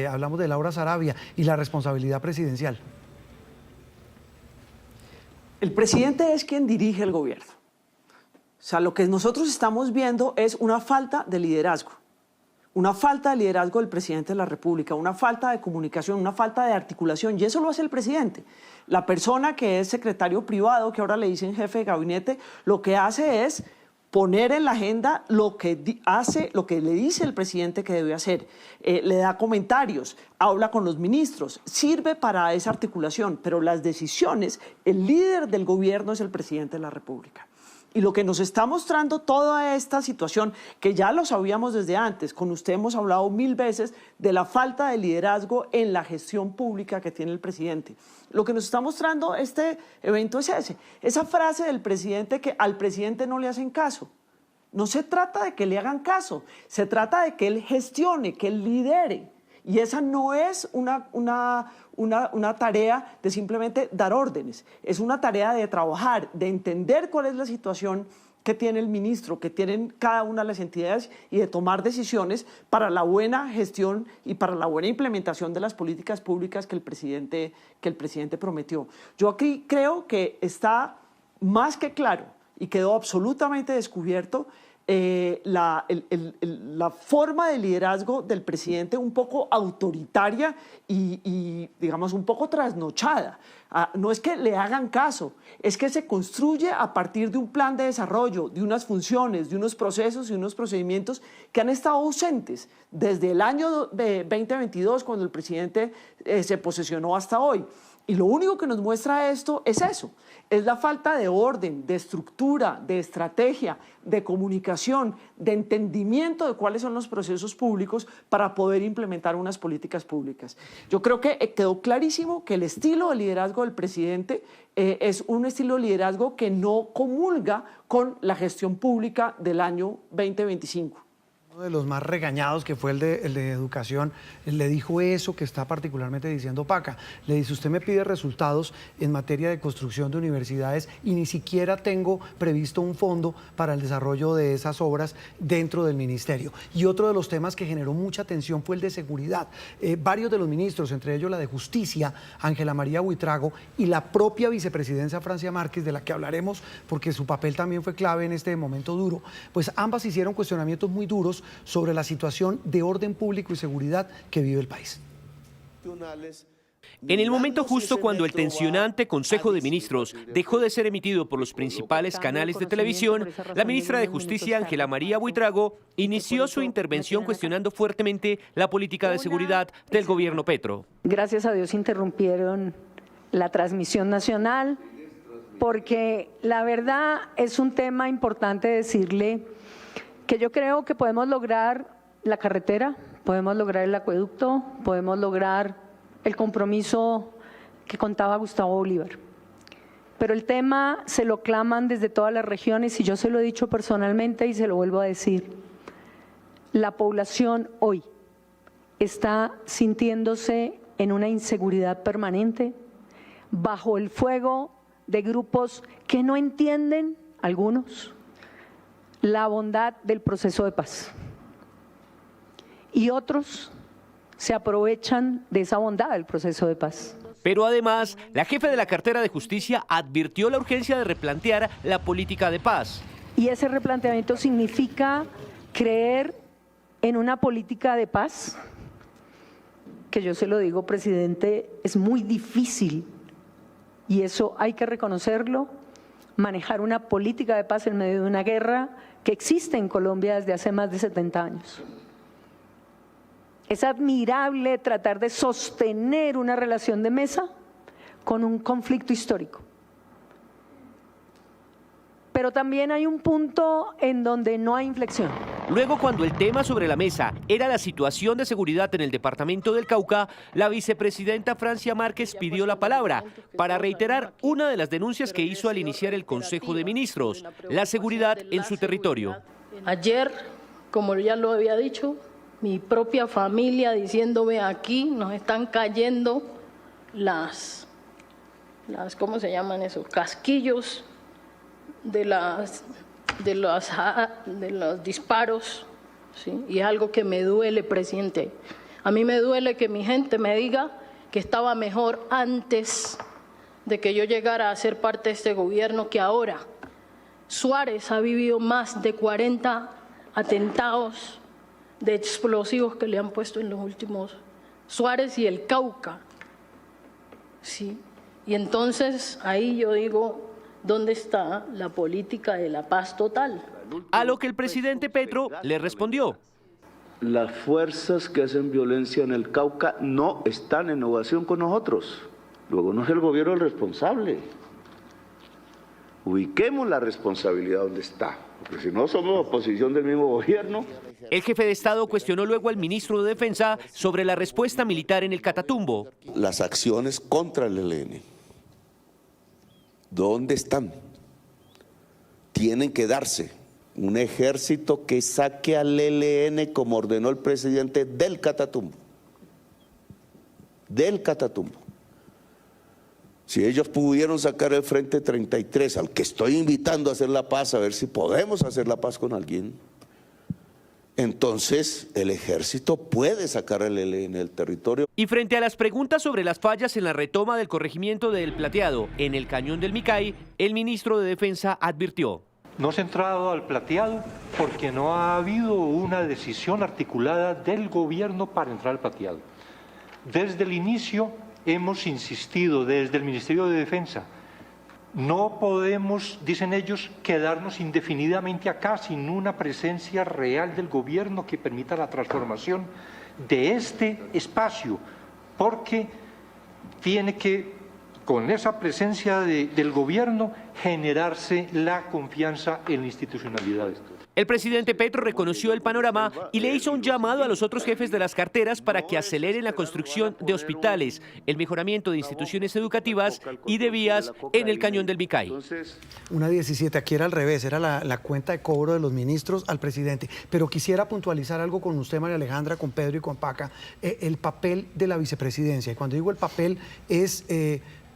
Hablamos de Laura Saravia y la responsabilidad presidencial. El presidente es quien dirige el gobierno. O sea, lo que nosotros estamos viendo es una falta de liderazgo. Una falta de liderazgo del presidente de la República, una falta de comunicación, una falta de articulación, y eso lo hace el presidente. La persona que es secretario privado, que ahora le dicen jefe de gabinete, lo que hace es poner en la agenda lo que le dice el presidente que debe hacer, le da comentarios, habla con los ministros, sirve para esa articulación, pero las decisiones, el líder del gobierno es el presidente de la República. Y lo que nos está mostrando toda esta situación, que ya lo sabíamos desde antes, con usted hemos hablado 1000 veces de la falta de liderazgo en la gestión pública que tiene el presidente. Lo que nos está mostrando este evento es esa frase del presidente que al presidente no le hacen caso. No se trata de que le hagan caso, se trata de que él gestione, que él lidere. Y esa no es una tarea de simplemente dar órdenes, es una tarea de trabajar, de entender cuál es la situación que tiene el ministro, que tienen cada una de las entidades y de tomar decisiones para la buena gestión y para la buena implementación de las políticas públicas que el presidente prometió. Yo aquí creo que está más que claro y quedó absolutamente descubierto la forma de liderazgo del presidente un poco autoritaria y digamos un poco trasnochada. No es que le hagan caso, es que se construye a partir de un plan de desarrollo, de unas funciones, de unos procesos y unos procedimientos que han estado ausentes desde el año de 2022, cuando el presidente se posesionó, hasta hoy. Y lo único que nos muestra esto es eso, es la falta de orden, de estructura, de estrategia, de comunicación, de entendimiento de cuáles son los procesos públicos para poder implementar unas políticas públicas. Yo creo que quedó clarísimo que el estilo de liderazgo del presidente es un estilo de liderazgo que no comulga con la gestión pública del año 2025. Uno de los más regañados, que fue el de Educación, le dijo eso que está particularmente diciendo Paca. Le dice, usted me pide resultados en materia de construcción de universidades y ni siquiera tengo previsto un fondo para el desarrollo de esas obras dentro del ministerio. Y otro de los temas que generó mucha tensión fue el de seguridad. Varios de los ministros, entre ellos la de Justicia, Ángela María Buitrago, y la propia vicepresidencia Francia Márquez, de la que hablaremos porque su papel también fue clave en este momento duro, pues ambas hicieron cuestionamientos muy duros sobre la situación de orden público y seguridad que vive el país. En el momento justo cuando el tensionante Consejo de Ministros dejó de ser emitido por los principales canales de televisión, la ministra de Justicia, Ángela María Buitrago, inició su intervención cuestionando fuertemente la política de seguridad del gobierno Petro. Gracias a Dios interrumpieron la transmisión nacional, porque la verdad es un tema importante decirle que yo creo que podemos lograr la carretera, podemos lograr el acueducto, podemos lograr el compromiso que contaba Gustavo Bolívar. Pero el tema se lo claman desde todas las regiones y yo se lo he dicho personalmente y se lo vuelvo a decir. La población hoy está sintiéndose en una inseguridad permanente, bajo el fuego de grupos que no entienden, algunos, la bondad del proceso de paz. Y otros se aprovechan de esa bondad del proceso de paz. Pero además, la jefa de la cartera de Justicia advirtió la urgencia de replantear la política de paz. Y ese replanteamiento significa creer en una política de paz que yo se lo digo, presidente, es muy difícil, y eso hay que reconocerlo, manejar una política de paz en medio de una guerra que existe en Colombia desde hace más de 70 años. Es admirable tratar de sostener una relación de mesa con un conflicto histórico. Pero también hay un punto en donde no hay inflexión. Luego, cuando el tema sobre la mesa era la situación de seguridad en el departamento del Cauca, la vicepresidenta Francia Márquez pidió la palabra para reiterar una de las denuncias que hizo al iniciar el Consejo de Ministros, la seguridad en su territorio. Ayer, como ya lo había dicho, mi propia familia diciéndome aquí nos están cayendo las ¿cómo se llaman esos? Casquillos de los disparos, ¿sí? Y es algo que me duele, presidente. A mí me duele que mi gente me diga que estaba mejor antes de que yo llegara a ser parte de este gobierno que ahora. Suárez ha vivido más de 40 atentados de explosivos que le han puesto en los últimos. Suárez y el Cauca, ¿sí? Y entonces ahí yo digo, ¿dónde está la política de la paz total? A lo que el presidente Petro le respondió. Las fuerzas que hacen violencia en el Cauca no están en negociación con nosotros. Luego no es el gobierno el responsable. Ubiquemos la responsabilidad donde está, porque si no somos oposición del mismo gobierno. El jefe de Estado cuestionó luego al ministro de Defensa sobre la respuesta militar en el Catatumbo. Las acciones contra el ELN. ¿Dónde están? Tienen que darse un ejército que saque al ELN como ordenó el presidente del Catatumbo. Del Catatumbo. Si ellos pudieron sacar el Frente 33, al que estoy invitando a hacer la paz, a ver si podemos hacer la paz con alguien, entonces el ejército puede sacar el ELN del territorio. Y frente a las preguntas sobre las fallas en la retoma del corregimiento del Plateado en el cañón del Micay, el ministro de Defensa advirtió. No se ha entrado al Plateado porque no ha habido una decisión articulada del gobierno para entrar al Plateado. Desde el inicio hemos insistido desde el Ministerio de Defensa. No podemos, dicen ellos, quedarnos indefinidamente acá sin una presencia real del gobierno que permita la transformación de este espacio, porque tiene que, con esa presencia del gobierno, generarse la confianza en la institucionalidad. El presidente Petro reconoció el panorama y le hizo un llamado a los otros jefes de las carteras para que aceleren la construcción de hospitales, el mejoramiento de instituciones educativas y de vías en el cañón del Micay. Una 17, aquí era al revés, era la cuenta de cobro de los ministros al presidente. Pero quisiera puntualizar algo con usted, María Alejandra, con Pedro y con Paca, el papel de la vicepresidencia. Y cuando digo el papel es...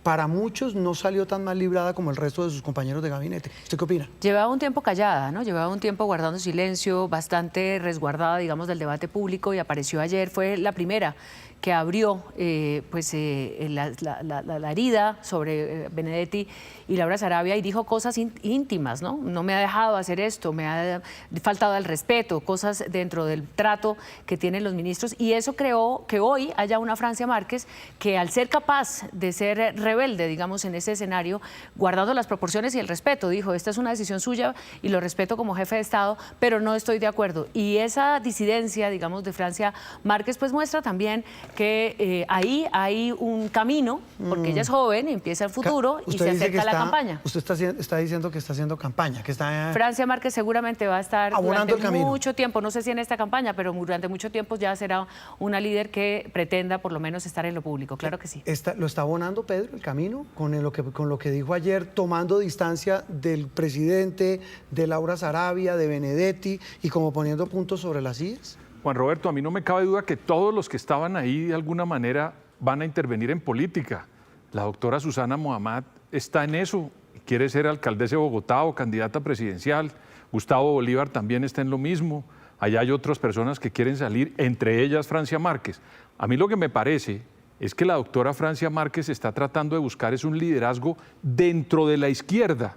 para muchos no salió tan mal librada como el resto de sus compañeros de gabinete. ¿Usted qué opina? Llevaba un tiempo callada, ¿no? Llevaba un tiempo guardando silencio, bastante resguardada, digamos, del debate público, y apareció ayer, fue la primera que abrió la herida sobre Benedetti y Laura Sarabia y dijo cosas íntimas, ¿no? No me ha dejado hacer esto, me ha faltado al respeto, cosas dentro del trato que tienen los ministros, y eso creó que hoy haya una Francia Márquez que, al ser capaz de ser rebelde, digamos, en ese escenario, guardando las proporciones y el respeto, dijo, esta es una decisión suya y lo respeto como jefe de Estado, pero no estoy de acuerdo. Y esa disidencia, digamos, de Francia Márquez, pues muestra también que ahí hay un camino, porque ella es joven, empieza el futuro y se acerca a la campaña. Usted está diciendo que está haciendo campaña, que está... Francia Márquez seguramente va a estar abonando durante mucho tiempo, no sé si en esta campaña, pero durante mucho tiempo ya será una líder que pretenda por lo menos estar en lo público, claro que sí. ¿Lo está abonando, Pedro, el camino con lo que dijo ayer, tomando distancia del presidente, de Laura Sarabia, de Benedetti y como poniendo puntos sobre las IES? Juan Roberto, a mí no me cabe duda que todos los que estaban ahí de alguna manera van a intervenir en política. La doctora Susana Muhammad está en eso, quiere ser alcaldesa de Bogotá o candidata presidencial. Gustavo Bolívar también está en lo mismo. Allá hay otras personas que quieren salir, entre ellas Francia Márquez. A mí lo que me parece es que la doctora Francia Márquez está tratando de buscar es un liderazgo dentro de la izquierda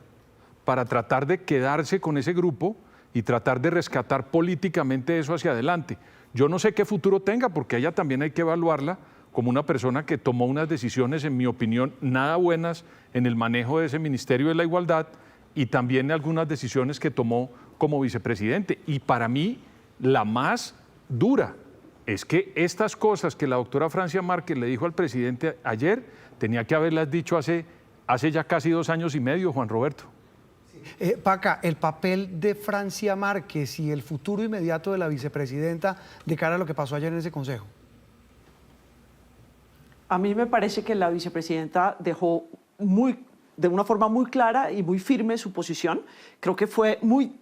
para tratar de quedarse con ese grupo y tratar de rescatar políticamente eso hacia adelante. Yo no sé qué futuro tenga, porque a ella también hay que evaluarla, como una persona que tomó unas decisiones, en mi opinión, nada buenas en el manejo de ese Ministerio de la Igualdad y también algunas decisiones que tomó como vicepresidente. Y para mí, la más dura es que estas cosas que la doctora Francia Márquez le dijo al presidente ayer, tenía que haberlas dicho hace ya casi 2 años y medio, Juan Roberto. Paca, el papel de Francia Márquez y el futuro inmediato de la vicepresidenta de cara a lo que pasó ayer en ese consejo. A mí me parece que la vicepresidenta dejó de una forma muy clara y muy firme su posición. Creo que fue muy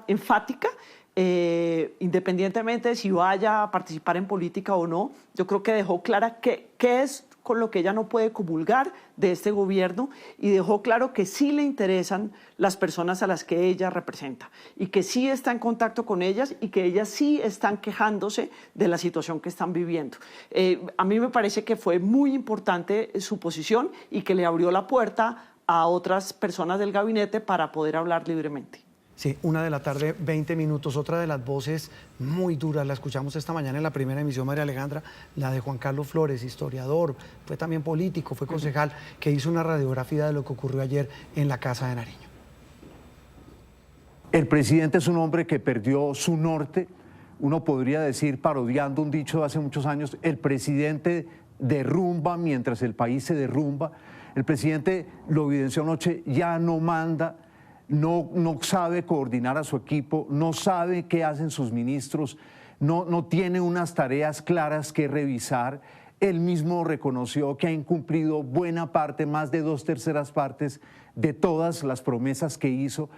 enfática, independientemente de si vaya a participar en política o no. Yo creo que dejó clara qué es con lo que ella no puede comulgar de este gobierno y dejó claro que sí le interesan las personas a las que ella representa y que sí está en contacto con ellas y que ellas sí están quejándose de la situación que están viviendo. A mí me parece que fue muy importante su posición y que le abrió la puerta a otras personas del gabinete para poder hablar libremente. Sí, 1:20 p.m, otra de las voces muy duras, la escuchamos esta mañana en la primera emisión, María Alejandra, la de Juan Carlos Flores, historiador, fue también político, fue concejal, que hizo una radiografía de lo que ocurrió ayer en la Casa de Nariño. El presidente es un hombre que perdió su norte, uno podría decir, parodiando un dicho de hace muchos años, el presidente derrumba mientras el país se derrumba, el presidente lo evidenció anoche, ya no manda, no sabe coordinar a su equipo, no sabe qué hacen sus ministros, no tiene unas tareas claras que revisar. Él mismo reconoció que ha incumplido buena parte, más de 2/3 partes de todas las promesas que hizo.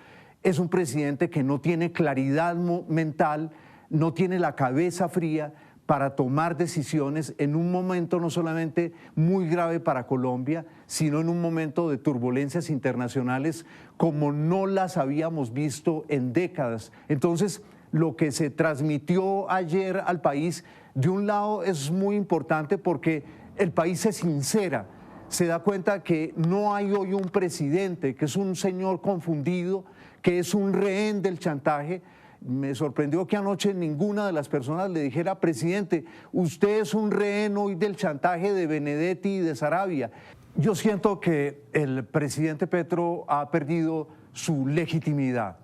Es un presidente que no tiene claridad mental, no tiene la cabeza fría para tomar decisiones en un momento no solamente muy grave para Colombia, sino en un momento de turbulencias internacionales como no las habíamos visto en décadas. Entonces, lo que se transmitió ayer al país, de un lado es muy importante porque el país se sincera, se da cuenta que no hay hoy un presidente, que es un señor confundido, que es un rehén del chantaje. Me sorprendió que anoche ninguna de las personas le dijera, presidente, usted es un rehén hoy del chantaje de Benedetti y de Saravia. Yo siento que el presidente Petro ha perdido su legitimidad,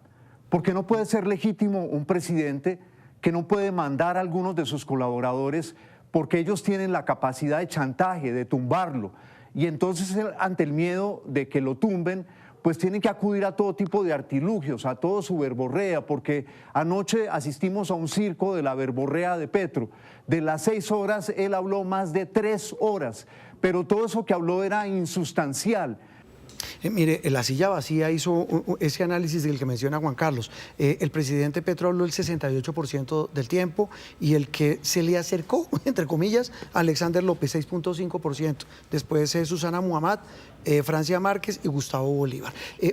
porque no puede ser legítimo un presidente que no puede mandar a algunos de sus colaboradores porque ellos tienen la capacidad de chantaje, de tumbarlo. Y entonces, ante el miedo de que lo tumben, pues tienen que acudir a todo tipo de artilugios, a todo su verborrea, porque anoche asistimos a un circo de la verborrea de Petro. De las 6 horas, él habló más de 3 horas, pero todo eso que habló era insustancial. Mire, la silla vacía hizo ese análisis del que menciona Juan Carlos. El presidente Petro habló el 68% del tiempo y el que se le acercó, entre comillas, Alexander López, 6.5%. Después Susana Muhammad, Francia Márquez y Gustavo Bolívar.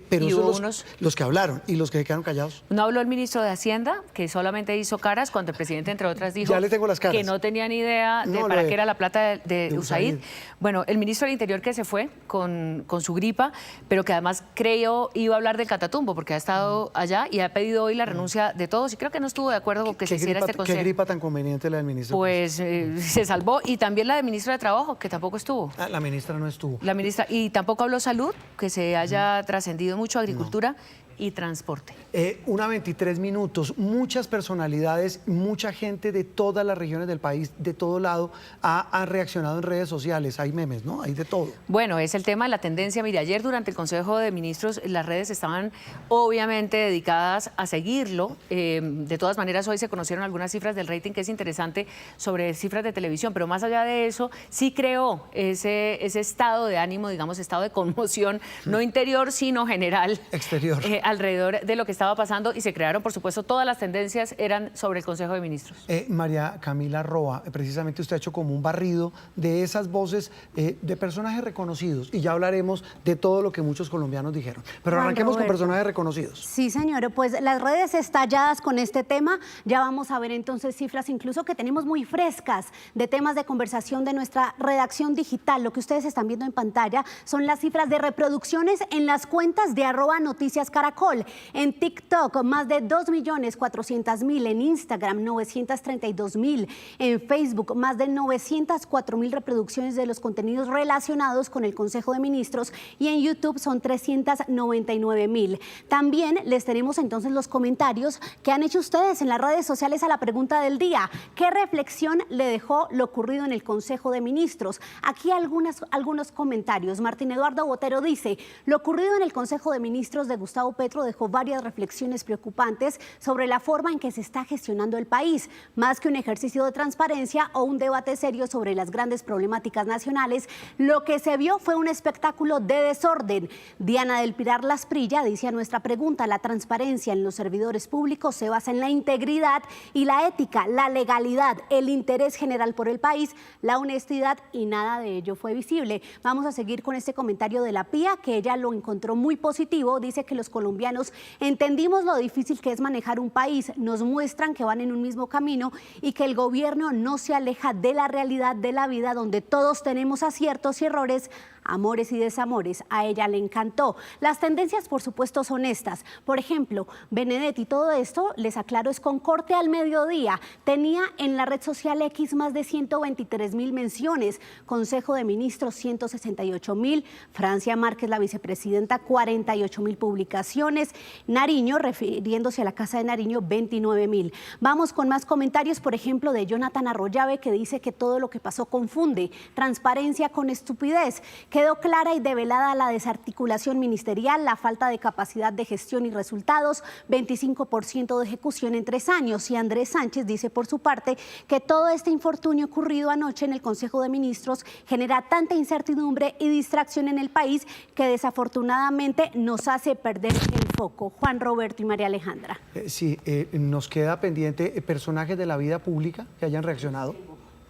Pero son los que hablaron y los que se quedaron callados. No habló el ministro de Hacienda, que solamente hizo caras cuando el presidente, entre otras, dijo ya le tengo las caras, que no tenía ni idea de para qué era la plata de USAID. Bueno, el ministro del Interior que se fue con su gripa, pero que además creyó iba a hablar del Catatumbo, porque ha estado allá y ha pedido hoy la renuncia de todos y creo que no estuvo de acuerdo con que se hiciera este consejo. ¿Qué gripa tan conveniente la del ministro? Pues se salvó, y también la del ministro de Trabajo, que tampoco estuvo. La ministra no estuvo. La ministra, y tampoco habló salud, que se haya trascendido mucho, agricultura y transporte. 1:23 p.m, muchas personalidades, mucha gente de todas las regiones del país, de todo lado, han reaccionado en redes sociales. Hay memes, ¿no? Hay de todo. Bueno, es el tema de la tendencia. Mire, ayer durante el Consejo de Ministros las redes estaban obviamente dedicadas a seguirlo. De todas maneras, hoy se conocieron algunas cifras del rating que es interesante sobre cifras de televisión, pero más allá de eso, sí creó ese estado de ánimo, digamos, estado de conmoción, no interior, sino general. Exterior. Alrededor de lo que estaba pasando, y se crearon, por supuesto, todas las tendencias eran sobre el Consejo de Ministros. María Camila Roa, precisamente usted ha hecho como un barrido de esas voces de personajes reconocidos, y ya hablaremos de todo lo que muchos colombianos dijeron. Pero arranquemos con personajes reconocidos. Sí, señor, pues las redes estalladas con este tema, ya vamos a ver entonces cifras incluso que tenemos muy frescas de temas de conversación de nuestra redacción digital. Lo que ustedes están viendo en pantalla son las cifras de reproducciones en las cuentas de @noticiascaracol Caracol. En TikTok, más de 2.400.000. En Instagram, 932.000. En Facebook, más de 904.000 reproducciones de los contenidos relacionados con el Consejo de Ministros. Y en YouTube son 399.000. También les tenemos entonces los comentarios que han hecho ustedes en las redes sociales a la pregunta del día. ¿Qué reflexión le dejó lo ocurrido en el Consejo de Ministros? Aquí algunos comentarios. Martín Eduardo Botero dice: lo ocurrido en el Consejo de Ministros de Gustavo Petro dejó varias reflexiones preocupantes sobre la forma en que se está gestionando el país. Más que un ejercicio de transparencia o un debate serio sobre las grandes problemáticas nacionales, lo que se vio fue un espectáculo de desorden. Diana del Pilar Lasprilla dice a nuestra pregunta: la transparencia en los servidores públicos se basa en la integridad y la ética, la legalidad, el interés general por el país, la honestidad, y nada de ello fue visible. Vamos a seguir con este comentario de la Pía, que ella lo encontró muy positivo. Dice que los colombianos entendimos lo difícil que es manejar un país, nos muestran que van en un mismo camino y que el gobierno no se aleja de la realidad de la vida, donde todos tenemos aciertos y errores, amores y desamores. A ella le encantó. Las tendencias, por supuesto, son estas. Por ejemplo, Benedetti, todo esto, les aclaro, es con corte al mediodía. Tenía en la red social X más de 123.000 menciones. Consejo de Ministros, 168.000. Francia Márquez, la vicepresidenta, 48.000 publicaciones. Nariño, refiriéndose a la Casa de Nariño, 29.000. Vamos con más comentarios, por ejemplo, de Jonathan Arroyave, que dice que todo lo que pasó confunde. Transparencia con estupidez. Quedó clara y develada la desarticulación ministerial, la falta de capacidad de gestión y resultados, 25% de ejecución en 3 años. Y Andrés Sánchez dice por su parte que todo este infortunio ocurrido anoche en el Consejo de Ministros genera tanta incertidumbre y distracción en el país que desafortunadamente nos hace perder el foco. Juan Roberto y María Alejandra. Sí, nos queda pendiente personajes de la vida pública que hayan reaccionado.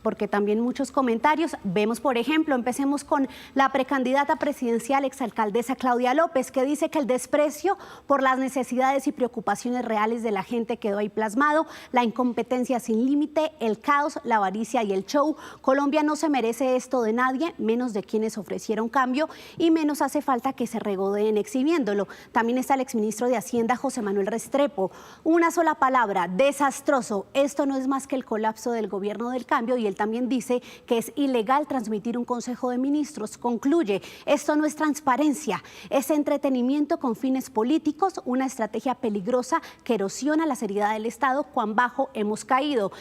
Porque también muchos comentarios. Vemos, por ejemplo, empecemos con la precandidata presidencial, exalcaldesa Claudia López, que dice que el desprecio por las necesidades y preocupaciones reales de la gente quedó ahí plasmado, la incompetencia sin límite, el caos, la avaricia y el show. Colombia no se merece esto de nadie, menos de quienes ofrecieron cambio, y menos hace falta que se regodeen exhibiéndolo. También está el exministro de Hacienda, José Manuel Restrepo. Una sola palabra: desastroso. Esto no es más que el colapso del gobierno del cambio, y él también dice que es ilegal transmitir un Consejo de Ministros. Concluye: esto no es transparencia, es entretenimiento con fines políticos, una estrategia peligrosa que erosiona la seriedad del Estado. Cuán bajo hemos caído.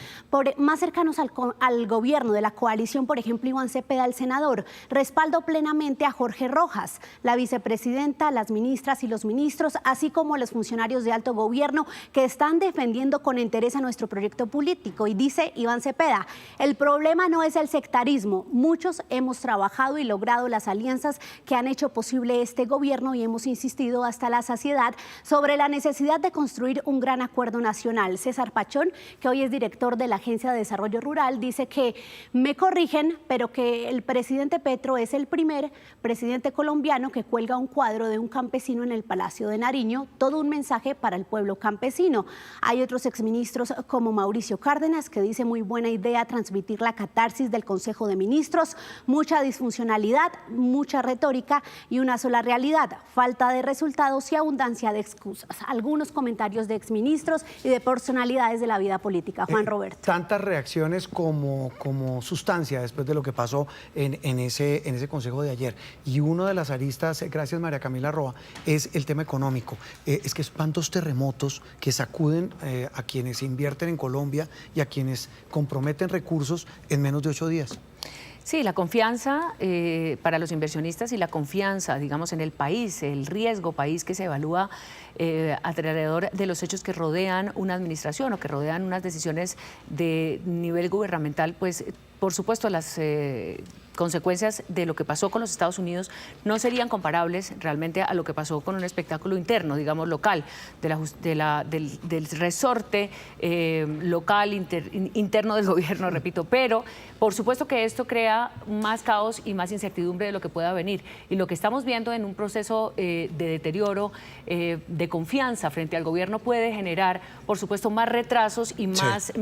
Más cercanos al gobierno de la coalición, por ejemplo, Iván Cepeda, el senador: respaldo plenamente a Jorge Rojas, la vicepresidenta, las ministras y los ministros, así como los funcionarios de alto gobierno que están defendiendo con interés a nuestro proyecto político. Y dice Iván Cepeda: el problema no es el sectarismo. Muchos hemos trabajado y logrado las alianzas que han hecho posible este gobierno, y hemos insistido hasta la saciedad sobre la necesidad de construir un gran acuerdo nacional. César Pachón, que hoy es director de la Agencia de Desarrollo Rural, dice que me corrigen, pero que el presidente Petro es el primer presidente colombiano que cuelga un cuadro de un campesino en el Palacio de Nariño, todo un mensaje para el pueblo campesino. Hay otros exministros como Mauricio Cárdenas, que dice muy buena idea transmitir la catarsis del Consejo de Ministros, mucha disfuncionalidad, mucha retórica y una sola realidad: falta de resultados y abundancia de excusas. Algunos comentarios de exministros y de personalidades de la vida política. Juan Roberto. Tantas reacciones como sustancia después de lo que pasó en ese Consejo de ayer. Y una de las aristas, gracias María Camila Roa, es el tema económico. Es que tantos terremotos que sacuden a quienes invierten en Colombia y a quienes comprometen recursos en menos de 8 días. Sí, la confianza para los inversionistas y la confianza, digamos, en el país, el riesgo país que se evalúa alrededor de los hechos que rodean una administración o que rodean unas decisiones de nivel gubernamental, pues por supuesto las consecuencias de lo que pasó con los Estados Unidos no serían comparables realmente a lo que pasó con un espectáculo interno, digamos, local, del resorte local, interno del gobierno, repito. Pero, por supuesto que esto crea más caos y más incertidumbre de lo que pueda venir. Y lo que estamos viendo en un proceso de deterioro, de confianza frente al gobierno, puede generar, por supuesto, más retrasos y más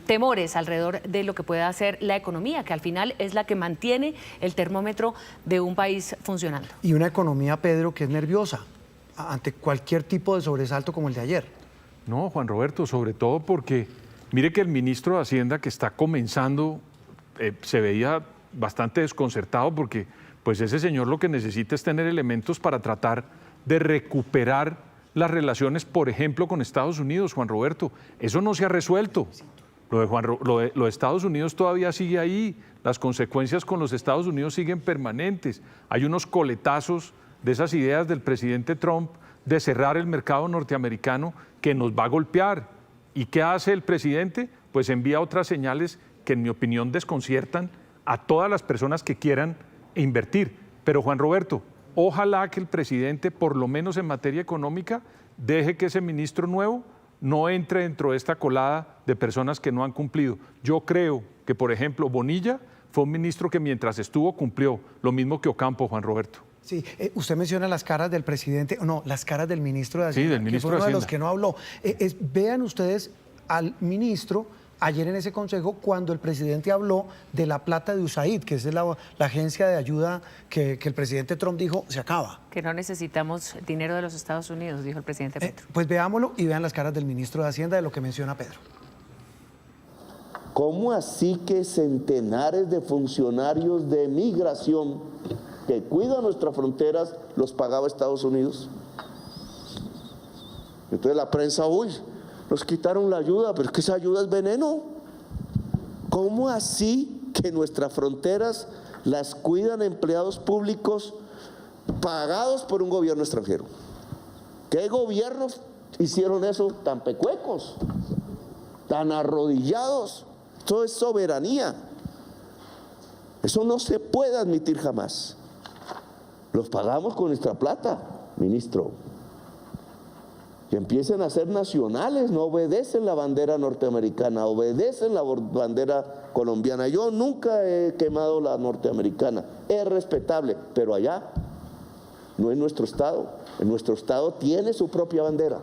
temores alrededor de lo que pueda hacer la economía, que al final es la que mantiene el termómetro de un país funcionando. Y una economía, Pedro, que es nerviosa. ante cualquier tipo de sobresalto como el de ayer. No, Juan Roberto, sobre todo porque mire que el ministro de Hacienda, que está comenzando, se veía bastante desconcertado porque pues ese señor lo que necesita es tener elementos para tratar de recuperar las relaciones, por ejemplo, con Estados Unidos, Juan Roberto. Eso no se ha resuelto. Lo de Estados Unidos todavía sigue ahí. Las consecuencias con los Estados Unidos siguen permanentes. Hay unos coletazos de esas ideas del presidente Trump de cerrar el mercado norteamericano que nos va a golpear. ¿Y qué hace el presidente? Pues envía otras señales que, en mi opinión, desconciertan a todas las personas que quieran invertir. Pero, Juan Roberto, ojalá que el presidente, por lo menos en materia económica, deje que ese ministro nuevo no entre dentro de esta colada de personas que no han cumplido. Yo creo que, por ejemplo, Bonilla fue un ministro que mientras estuvo cumplió, lo mismo que Ocampo, Juan Roberto. Sí, usted menciona las caras del presidente, no, las caras del ministro de Hacienda, sí, del ministro que fue uno de de los Hacienda. que no habló. Vean ustedes al ministro ayer en ese consejo cuando el presidente habló de la plata de USAID, que es la agencia de ayuda que el presidente Trump dijo se acaba. Que no necesitamos dinero de los Estados Unidos, dijo el presidente Petro. Pues veámoslo y vean las caras del ministro de Hacienda de lo que menciona Pedro. ¿Cómo así que centenares de funcionarios de migración que cuidan nuestras fronteras los pagaba Estados Unidos? Entonces la prensa, uy, nos quitaron la ayuda, pero es que esa ayuda es veneno. ¿Cómo así que nuestras fronteras las cuidan empleados públicos pagados por un gobierno extranjero? ¿Qué gobiernos hicieron eso tan pecuecos, tan arrodillados? Esto es soberanía. Eso no se puede admitir jamás. Los pagamos con nuestra plata, ministro. Que empiecen a ser nacionales, no obedecen la bandera norteamericana, obedecen la bandera colombiana. Yo nunca he quemado la norteamericana, es respetable, pero allá no es nuestro Estado. En nuestro Estado tiene su propia bandera.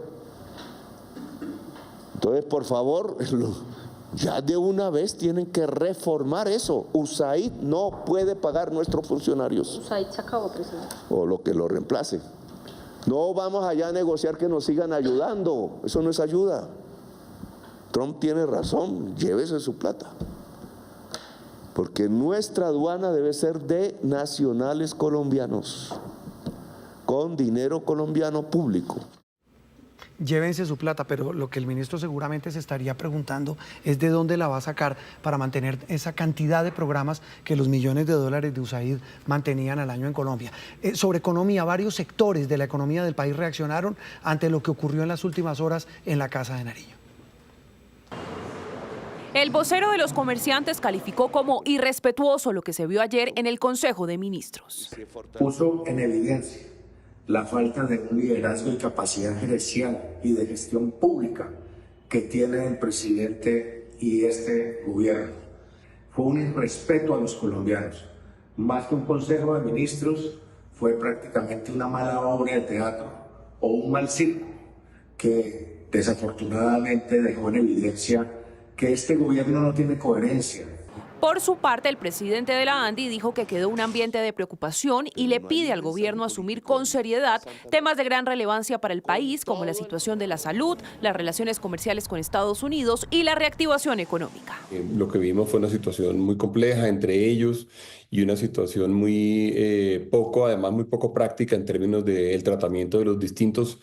Entonces, por favor, ya de una vez tienen que reformar eso. USAID no puede pagar nuestros funcionarios. USAID se acabó, presidente. O lo que lo reemplace. No vamos allá a negociar que nos sigan ayudando. Eso no es ayuda. Trump tiene razón, llévese su plata. Porque nuestra aduana debe ser de nacionales colombianos, con dinero colombiano público. Llévense su plata, pero lo que el ministro seguramente se estaría preguntando es de dónde la va a sacar para mantener esa cantidad de programas que los millones de dólares de USAID mantenían al año en Colombia. Sobre economía, varios sectores de la economía del país reaccionaron ante lo que ocurrió en las últimas horas en la Casa de Nariño. El vocero de los comerciantes calificó como irrespetuoso lo que se vio ayer en el Consejo de Ministros. Puso en evidencia la falta de un liderazgo y capacidad gerencial y de gestión pública que tiene el presidente y este gobierno. Fue un irrespeto a los colombianos. Más que un consejo de ministros, fue prácticamente una mala obra de teatro o un mal circo que desafortunadamente dejó en evidencia que este gobierno no tiene coherencia. Por su parte, el presidente de la ANDI dijo que quedó un ambiente de preocupación y le pide al gobierno asumir con seriedad temas de gran relevancia para el país, como la situación de la salud, las relaciones comerciales con Estados Unidos y la reactivación económica. Lo que vimos fue una situación muy compleja entre ellos y una situación muy poco práctica en términos del tratamiento de los distintos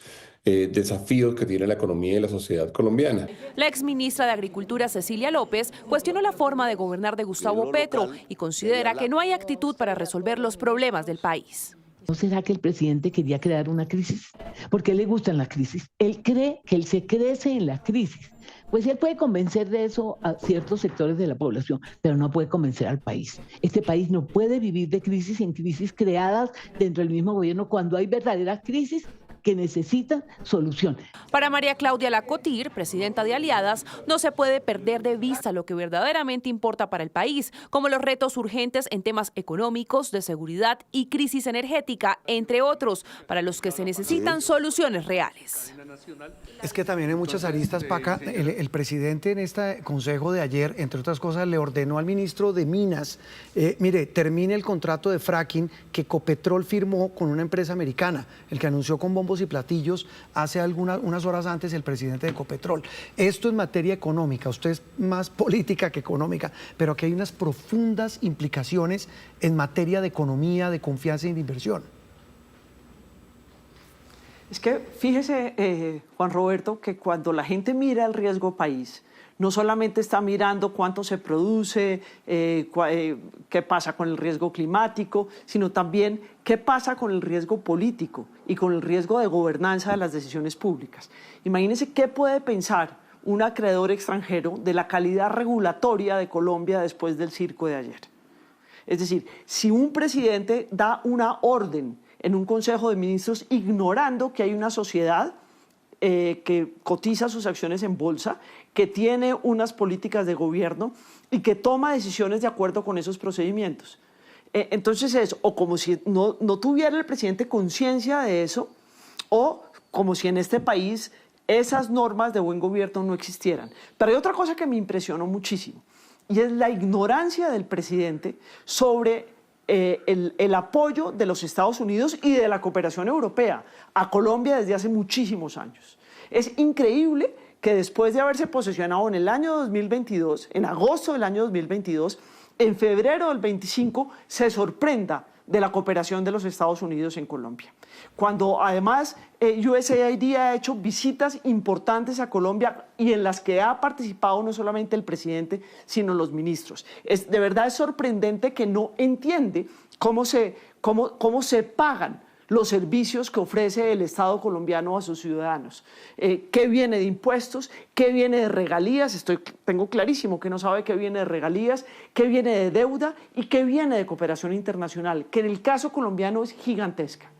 desafíos que tiene la economía y la sociedad colombiana. La exministra de Agricultura, Cecilia López, cuestionó la forma de gobernar de Gustavo Petro y considera que no hay actitud para resolver los problemas del país. ¿No será que el presidente quería crear una crisis? Porque le gustan las crisis. Él cree que él se crece en la crisis. Pues él puede convencer de eso a ciertos sectores de la población, pero no puede convencer al país. Este país no puede vivir de crisis en crisis creadas dentro del mismo gobierno cuando hay verdaderas crisis que necesitan solución. Para María Claudia Lacotir, presidenta de Aliadas, no se puede perder de vista lo que verdaderamente importa para el país, como los retos urgentes en temas económicos, de seguridad y crisis energética, entre otros, para los que se necesitan soluciones reales. Es que también hay muchas aristas, Paca. El presidente en este consejo de ayer, entre otras cosas, le ordenó al ministro de Minas, mire, termine el contrato de fracking que Ecopetrol firmó con una empresa americana, el que anunció con bombos bombos y platillos hace unas horas antes el presidente de Ecopetrol. Esto en materia económica, usted es más política que económica, pero aquí hay unas profundas implicaciones en materia de economía, de confianza y de inversión. Es que fíjese, Juan Roberto, que cuando la gente mira el riesgo país, no solamente está mirando cuánto se produce, qué pasa con el riesgo climático, sino también qué pasa con el riesgo político y con el riesgo de gobernanza de las decisiones públicas. Imagínense qué puede pensar un acreedor extranjero de la calidad regulatoria de Colombia después del circo de ayer. Es decir, si un presidente da una orden en un Consejo de Ministros ignorando que hay una sociedad que cotiza sus acciones en bolsa, que tiene unas políticas de gobierno y que toma decisiones de acuerdo con esos procedimientos. Entonces es o como si no tuviera el presidente conciencia de eso, o como si en este país esas normas de buen gobierno no existieran. Pero hay otra cosa que me impresionó muchísimo, y es la ignorancia del presidente sobre el apoyo de los Estados Unidos y de la cooperación europea a Colombia desde hace muchísimos años. Es increíble que después de haberse posesionado en el año 2022, en agosto del año 2022, en febrero del 25 se sorprenda de la cooperación de los Estados Unidos en Colombia. Cuando además USAID ha hecho visitas importantes a Colombia y en las que ha participado no solamente el presidente, sino los ministros. De verdad es sorprendente que no entiende cómo se pagan los servicios que ofrece el Estado colombiano a sus ciudadanos. ¿Qué viene de impuestos? ¿Qué viene de regalías? Tengo clarísimo que no sabe qué viene de regalías, qué viene de deuda y qué viene de cooperación internacional, que en el caso colombiano es gigantesca.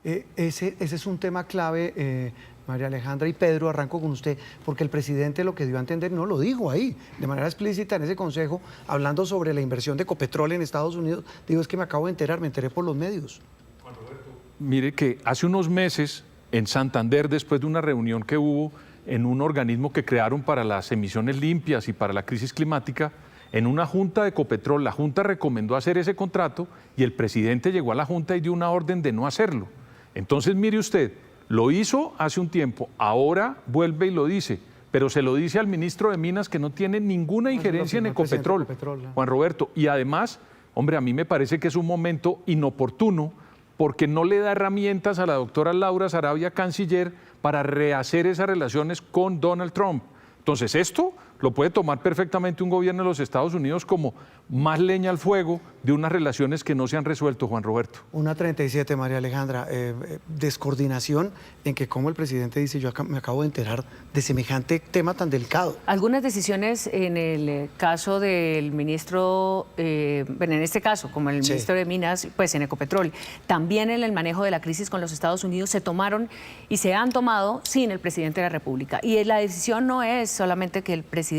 Ese es un tema clave, María Alejandra, y Pedro, arranco con usted, porque el presidente lo que dio a entender, no lo dijo ahí, de manera explícita en ese consejo, hablando sobre la inversión de Ecopetrol en Estados Unidos, digo, es que me acabo de enterar, me enteré por los medios. Mire que hace unos meses en Santander, después de una reunión que hubo en un organismo que crearon para las emisiones limpias y para la crisis climática, en una junta de Ecopetrol, la junta recomendó hacer ese contrato y el presidente llegó a la junta y dio una orden de no hacerlo. Entonces, mire usted, lo hizo hace un tiempo, ahora vuelve y lo dice, pero se lo dice al ministro de Minas que no tiene ninguna injerencia en Ecopetrol, Juan Roberto, y además, hombre, a mí me parece que es un momento inoportuno porque no le da herramientas a la doctora Laura Sarabia, canciller, para rehacer esas relaciones con Donald Trump. Entonces, esto lo puede tomar perfectamente un gobierno de los Estados Unidos como más leña al fuego de unas relaciones que no se han resuelto, Juan Roberto. 1:37, María Alejandra, descoordinación en que como el presidente dice, yo me acabo de enterar de semejante tema tan delicado. Algunas decisiones en el caso del ministro, bueno, en este caso, como el ministro de Minas, pues en Ecopetrol, también en el manejo de la crisis con los Estados Unidos se tomaron y se han tomado sin el presidente de la República. Y la decisión no es solamente que el presidente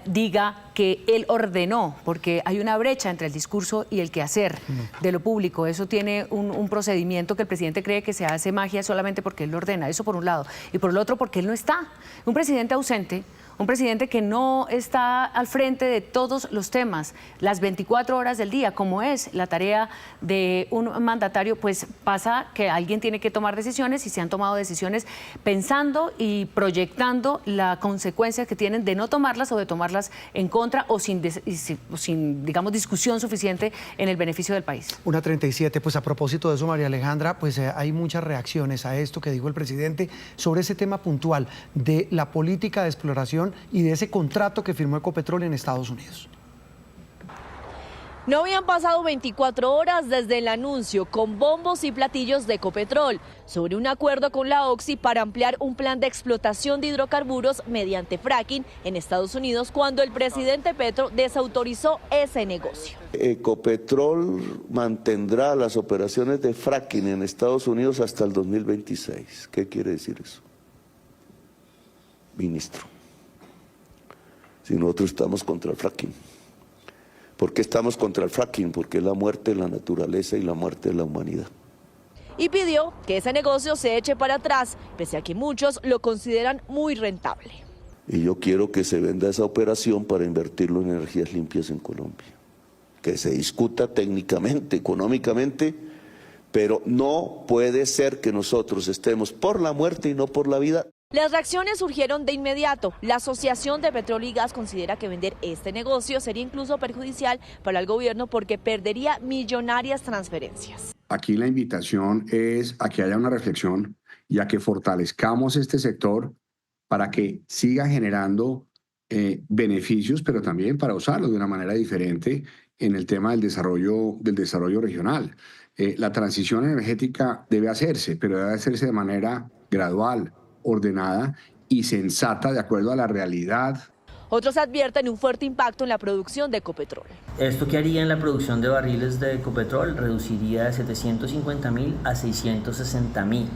diga que él ordenó, porque hay una brecha entre el discurso y el quehacer de lo público. Eso tiene un procedimiento que el presidente cree que se hace magia solamente porque él lo ordena, eso por un lado. Y por el otro, porque él no está. Un presidente ausente, un presidente que no está al frente de todos los temas, las 24 horas del día, como es la tarea de un mandatario, pues pasa que alguien tiene que tomar decisiones y se han tomado decisiones pensando y proyectando la consecuencia que tienen de no tomarlas o de tomarlas en contra o sin digamos, discusión suficiente en el beneficio del país. 1:37, pues a propósito de eso, María Alejandra, pues hay muchas reacciones a esto que dijo el presidente sobre ese tema puntual de la política de exploración y de ese contrato que firmó Ecopetrol en Estados Unidos. No habían pasado 24 horas desde el anuncio con bombos y platillos de Ecopetrol sobre un acuerdo con la OXY para ampliar un plan de explotación de hidrocarburos mediante fracking en Estados Unidos cuando el presidente Petro desautorizó ese negocio. Ecopetrol mantendrá las operaciones de fracking en Estados Unidos hasta el 2026. ¿Qué quiere decir eso? Ministro, si nosotros estamos contra el fracking. ¿Por qué estamos contra el fracking? Porque es la muerte de la naturaleza y la muerte de la humanidad. Y pidió que ese negocio se eche para atrás, pese a que muchos lo consideran muy rentable. Y yo quiero que se venda esa operación para invertirlo en energías limpias en Colombia. Que se discuta técnicamente, económicamente, Pero no puede ser que nosotros estemos por la muerte y no por la vida. Las reacciones surgieron de inmediato. La Asociación de Petróleo y Gas considera que vender este negocio sería incluso perjudicial para el gobierno porque perdería millonarias transferencias. Aquí la invitación es a que haya una reflexión y a que fortalezcamos este sector para que siga generando beneficios, pero también para usarlo de una manera diferente en el tema del desarrollo regional. La transición energética debe hacerse, pero debe hacerse de manera gradual, ordenada y sensata de acuerdo a la realidad. Otros advierten un fuerte impacto en la producción de Ecopetrol. ¿Esto qué haría en la producción de barriles de Ecopetrol? Reduciría de 750.000 a 660.000,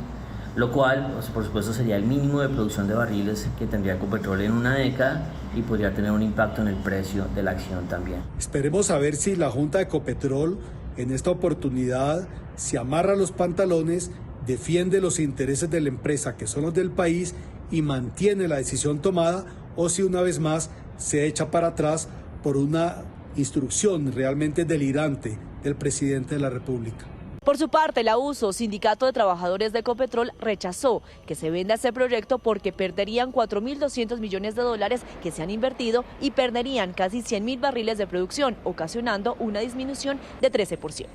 lo cual, pues, por supuesto, sería el mínimo de producción de barriles que tendría Ecopetrol en una década y podría tener un impacto en el precio de la acción también. Esperemos a ver si la Junta de Ecopetrol en esta oportunidad se amarra los pantalones, defiende los intereses de la empresa, que son los del país, y mantiene la decisión tomada, o si una vez más se echa para atrás por una instrucción realmente delirante del presidente de la República. Por su parte, la USO, Sindicato de Trabajadores de Ecopetrol, rechazó que se venda este proyecto porque perderían 4.200 millones de dólares que se han invertido y perderían casi 100.000 barriles de producción, ocasionando una disminución de 13%.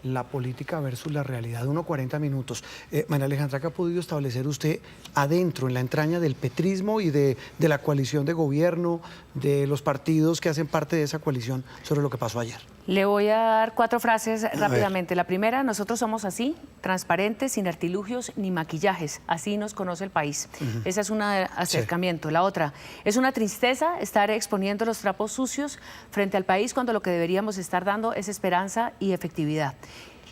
La política versus la realidad, 1:40 minutos. María Alejandra, ¿qué ha podido establecer usted adentro, en la entraña del petrismo y de la coalición de gobierno, de los partidos que hacen parte de esa coalición, sobre lo que pasó ayer? Le voy a dar 4 frases rápidamente. La primera, nosotros somos así, transparentes, sin artilugios ni maquillajes. Así nos conoce el país. Esa es un acercamiento. Sí. La otra, es una tristeza estar exponiendo los trapos sucios frente al país cuando lo que deberíamos estar dando es esperanza y efectividad.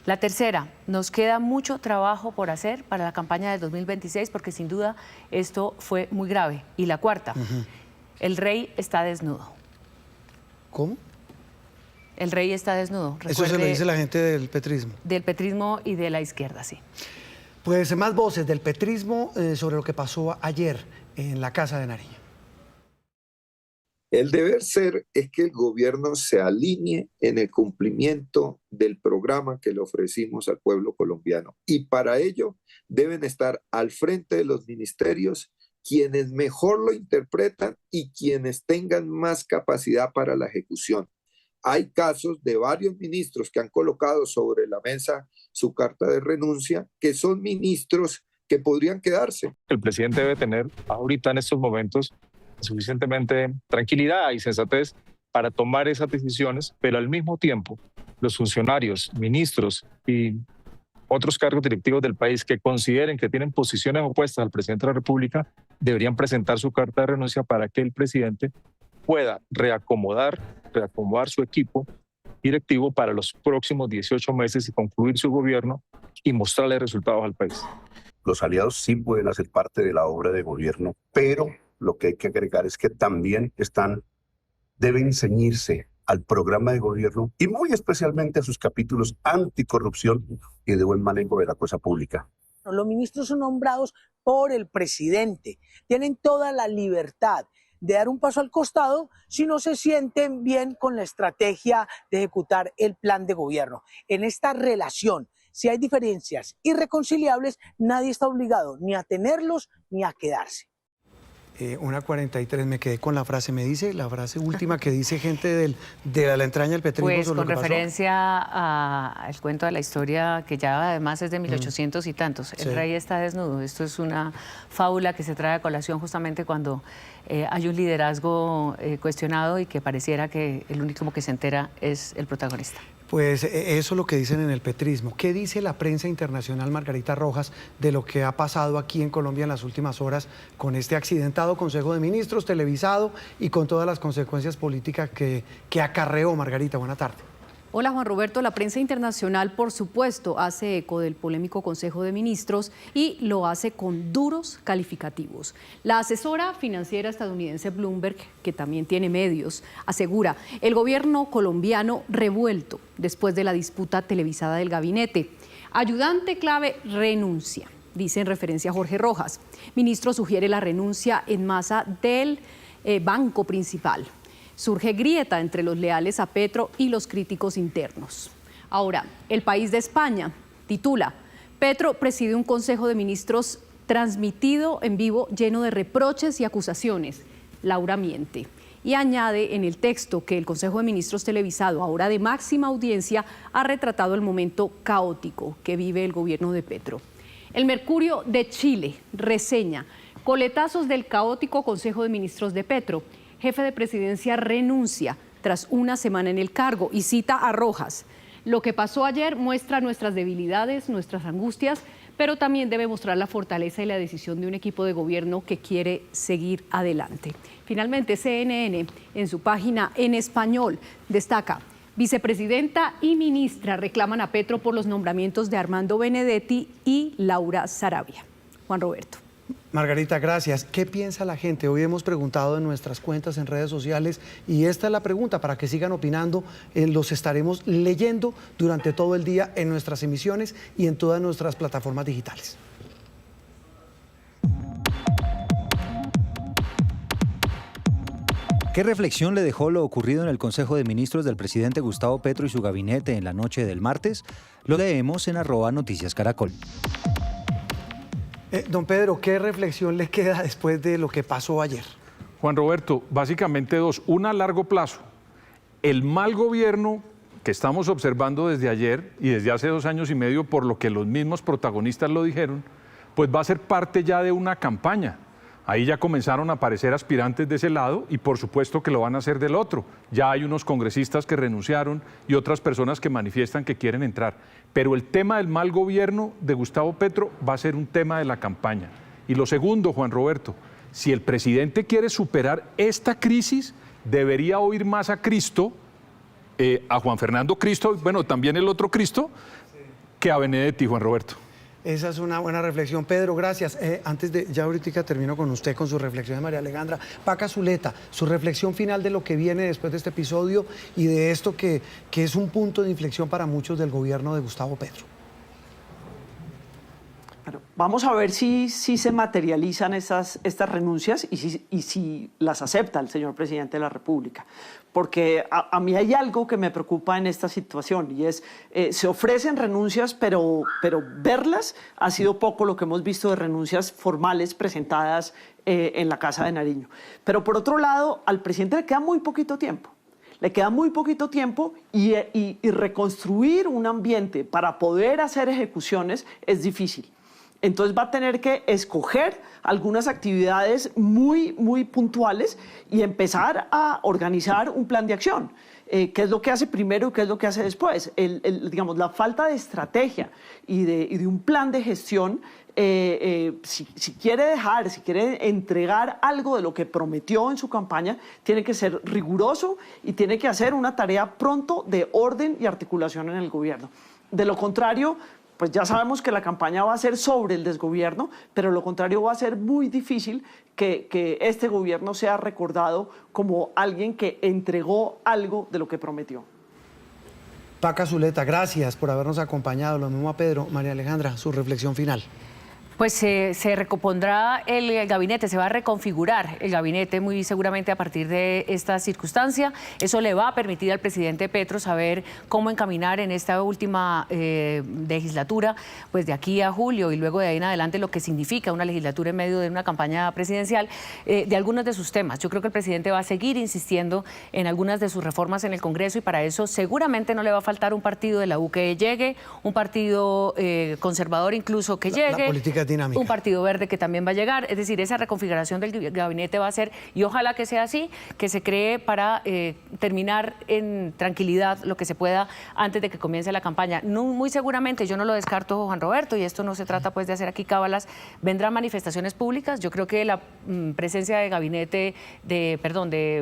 La tercera, nos queda mucho trabajo por hacer para la campaña del 2026 porque sin duda esto fue muy grave. Y la cuarta, el rey está desnudo. ¿Cómo? El rey está desnudo. Recuerde, eso se lo dice la gente del petrismo. Del petrismo y de la izquierda, sí. Pues más voces del petrismo sobre lo que pasó ayer en la Casa de Nariño. El deber ser es que el gobierno se alinee en el cumplimiento del programa que le ofrecimos al pueblo colombiano. Y para ello deben estar al frente de los ministerios quienes mejor lo interpretan y quienes tengan más capacidad para la ejecución. Hay casos de varios ministros que han colocado sobre la mesa su carta de renuncia, que son ministros que podrían quedarse. El presidente debe tener ahorita en estos momentos suficientemente tranquilidad y sensatez para tomar esas decisiones, pero al mismo tiempo los funcionarios, ministros y otros cargos directivos del país que consideren que tienen posiciones opuestas al presidente de la República deberían presentar su carta de renuncia para que el presidente pueda reacomodar su equipo directivo para los próximos 18 meses y concluir su gobierno y mostrarle resultados al país. Los aliados sí pueden hacer parte de la obra de gobierno, pero lo que hay que agregar es que también deben ceñirse al programa de gobierno y muy especialmente a sus capítulos anticorrupción y de buen manejo de la cosa pública. Los ministros son nombrados por el presidente, tienen toda la libertad de dar un paso al costado si no se sienten bien con la estrategia de ejecutar el plan de gobierno. En esta relación, si hay diferencias irreconciliables, nadie está obligado ni a tenerlos ni a quedarse. 1:43, me quedé con la frase, me dice la frase última que dice gente de la entraña del petrismo. Pues sobre con lo que referencia al cuento de la historia que ya además es de 1800 y tantos, el rey está desnudo. Esto es una fábula que se trae a colación justamente cuando hay un liderazgo cuestionado y que pareciera que el único que se entera es el protagonista. Pues eso es lo que dicen en el petrismo. ¿Qué dice la prensa internacional, Margarita Rojas, de lo que ha pasado aquí en Colombia en las últimas horas con este accidentado Consejo de Ministros televisado y con todas las consecuencias políticas que acarreó? Margarita, buena tarde. Hola Juan Roberto, la prensa internacional por supuesto hace eco del polémico Consejo de Ministros y lo hace con duros calificativos. La asesora financiera estadounidense Bloomberg, que también tiene medios, asegura el gobierno colombiano revuelto después de la disputa televisada del gabinete. Ayudante clave renuncia, dice en referencia a Jorge Rojas. Ministro sugiere la renuncia en masa del banco principal. Surge grieta entre los leales a Petro y los críticos internos. Ahora, el País de España Titula: Petro preside un Consejo de Ministros transmitido en vivo lleno de reproches y acusaciones. Laura miente. Y añade en el texto que el Consejo de Ministros televisado, ahora de máxima audiencia, ha retratado el momento caótico que vive el gobierno de Petro. El Mercurio de Chile reseña: coletazos del caótico Consejo de Ministros de Petro. Jefe de presidencia renuncia tras una semana en el cargo, y cita a Rojas: lo que pasó ayer muestra nuestras debilidades, nuestras angustias, pero también debe mostrar la fortaleza y la decisión de un equipo de gobierno que quiere seguir adelante. Finalmente, CNN, en su página en español, destaca: vicepresidenta y ministra reclaman a Petro por los nombramientos de Armando Benedetti y Laura Saravia. Juan Roberto. Margarita, gracias. ¿Qué piensa la gente? Hoy hemos preguntado en nuestras cuentas en redes sociales y esta es la pregunta para que sigan opinando. Los estaremos leyendo durante todo el día en nuestras emisiones y en todas nuestras plataformas digitales. ¿Qué reflexión le dejó lo ocurrido en el Consejo de Ministros del presidente Gustavo Petro y su gabinete en la noche del martes? Lo leemos en @NoticiasCaracol. Don Pedro, ¿qué reflexión le queda después de lo que pasó ayer? Juan Roberto, básicamente dos. Una a largo plazo. El mal gobierno que estamos observando desde ayer y desde hace 2 años y medio, por lo que los mismos protagonistas lo dijeron, pues va a ser parte ya de una campaña. Ahí ya comenzaron a aparecer aspirantes de ese lado y por supuesto que lo van a hacer del otro. Ya hay unos congresistas que renunciaron y otras personas que manifiestan que quieren entrar. Pero el tema del mal gobierno de Gustavo Petro va a ser un tema de la campaña. Y lo segundo, Juan Roberto, si el presidente quiere superar esta crisis, debería oír más a Cristo, a Juan Fernando Cristo, bueno, también el otro Cristo, que a Benedetti, Juan Roberto. Esa es una buena reflexión. Pedro, gracias. Antes de, ya ahorita termino con usted, con su reflexión de María Alejandra. Paca Zuleta, su reflexión final de lo que viene después de este episodio y de esto que es un punto de inflexión para muchos del gobierno de Gustavo Petro. Bueno, vamos a ver si se materializan estas renuncias y si las acepta el señor presidente de la República. Porque a mí hay algo que me preocupa en esta situación y es, se ofrecen renuncias, pero verlas ha sido poco lo que hemos visto de renuncias formales presentadas en la Casa de Nariño. Pero por otro lado, al presidente le queda muy poquito tiempo. Le queda muy poquito tiempo y reconstruir un ambiente para poder hacer ejecuciones es difícil. Entonces va a tener que escoger algunas actividades muy puntuales y empezar a organizar un plan de acción. ¿Qué es lo que hace primero y qué es lo que hace después? Digamos, la falta de estrategia y de un plan de gestión, si quiere entregar algo de lo que prometió en su campaña, tiene que ser riguroso y tiene que hacer una tarea pronto de orden y articulación en el gobierno. De lo contrario, pues ya sabemos que la campaña va a ser sobre el desgobierno, pero lo contrario va a ser muy difícil que este gobierno sea recordado como alguien que entregó algo de lo que prometió. Paca Zuleta, gracias por habernos acompañado. Lo mismo a Pedro. María Alejandra, su reflexión final. Pues se recompondrá el gabinete, se va a reconfigurar el gabinete muy seguramente a partir de esta circunstancia. Eso le va a permitir al presidente Petro saber cómo encaminar en esta última legislatura, pues de aquí a julio y luego de ahí en adelante lo que significa una legislatura en medio de una campaña presidencial, de algunos de sus temas. Yo creo que el presidente va a seguir insistiendo en algunas de sus reformas en el Congreso y para eso seguramente no le va a faltar un partido de la U que llegue, un partido conservador incluso que llegue. La política dinámica. Un partido verde que también va a llegar, es decir, esa reconfiguración del gabinete va a ser, y ojalá que sea así, que se cree para terminar en tranquilidad lo que se pueda antes de que comience la campaña. No, muy seguramente, yo no lo descarto, Juan Roberto, y esto no se trata pues de hacer aquí cábalas, vendrán manifestaciones públicas. Yo creo que la presencia de gabinete de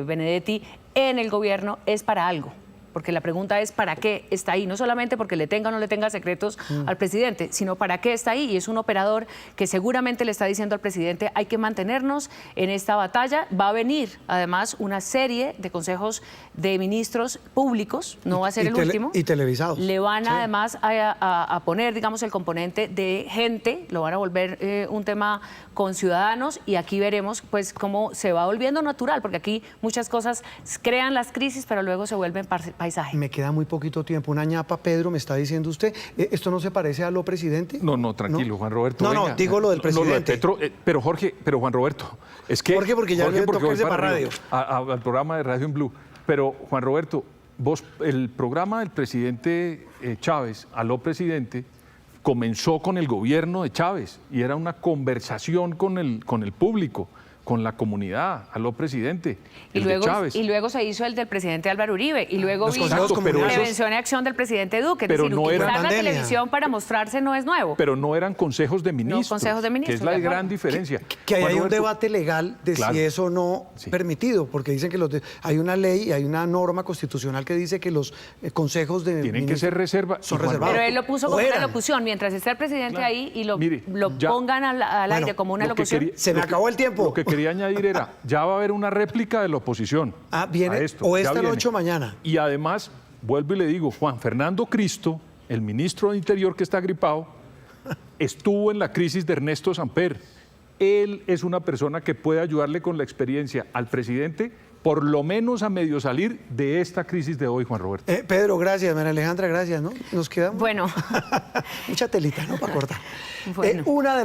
Benedetti en el gobierno es para algo. Porque la pregunta es ¿para qué está ahí? No solamente porque le tenga o no le tenga secretos al presidente, sino ¿para qué está ahí? Y es un operador que seguramente le está diciendo al presidente hay que mantenernos en esta batalla. Va a venir además una serie de consejos de ministros públicos, no va a ser el último. Y televisados. Le van además a poner, digamos, el componente de gente, lo van a volver un tema con ciudadanos y aquí veremos pues cómo se va volviendo natural, porque aquí muchas cosas crean las crisis, pero luego se vuelven parte paisaje. Me queda muy poquito tiempo. Una ñapa, Pedro, me está diciendo usted. ¿Esto no se parece a lo presidente? No, tranquilo, Juan Roberto. No, venga. digo lo del presidente. No, lo de Petro, pero Jorge, Juan Roberto, es que... Jorge, porque ya le toca irse para radio. Al programa de Radio en Blue. Pero, Juan Roberto, el programa del presidente Chávez, Aló Presidente, comenzó con el gobierno de Chávez y era una conversación con el público, con la comunidad, Aló Presidente, Y el de Chávez. luego se hizo el del presidente Álvaro Uribe y luego Los vino consejos comunales. Prevención y Acción del presidente Duque. Es Pero decir, no era utilizar la pandemia. televisión para mostrarse no es nuevo. Pero no eran consejos de ministros, consejos de ministros, que es la de acuerdo. gran diferencia. Que ahí Juan hay un Roberto, debate legal de Claro. si eso no permitido, porque dicen que hay una ley y hay una norma constitucional que dice que los consejos de tienen que ser son Juan reservados. Pero él lo puso O como una eran. locución, mientras esté el presidente ahí y lo ya- pongan al aire como una lo que locución. quería- Se me lo que- acabó el tiempo. Lo que quería añadir era, ya va a haber una réplica de la oposición. Viene a esto, o ya esta viene. noche o mañana. Y además, vuelvo y le digo, Juan Fernando Cristo, el ministro de Interior que está gripado, estuvo en la crisis de Ernesto Samper. Él es una persona que puede ayudarle con la experiencia al presidente, por lo menos a medio salir de esta crisis de hoy, Juan Roberto. Pedro, gracias. María Alejandra, gracias, ¿no? Nos quedamos. Bueno. Mucha telita, ¿no? Para cortar. Bueno. Una de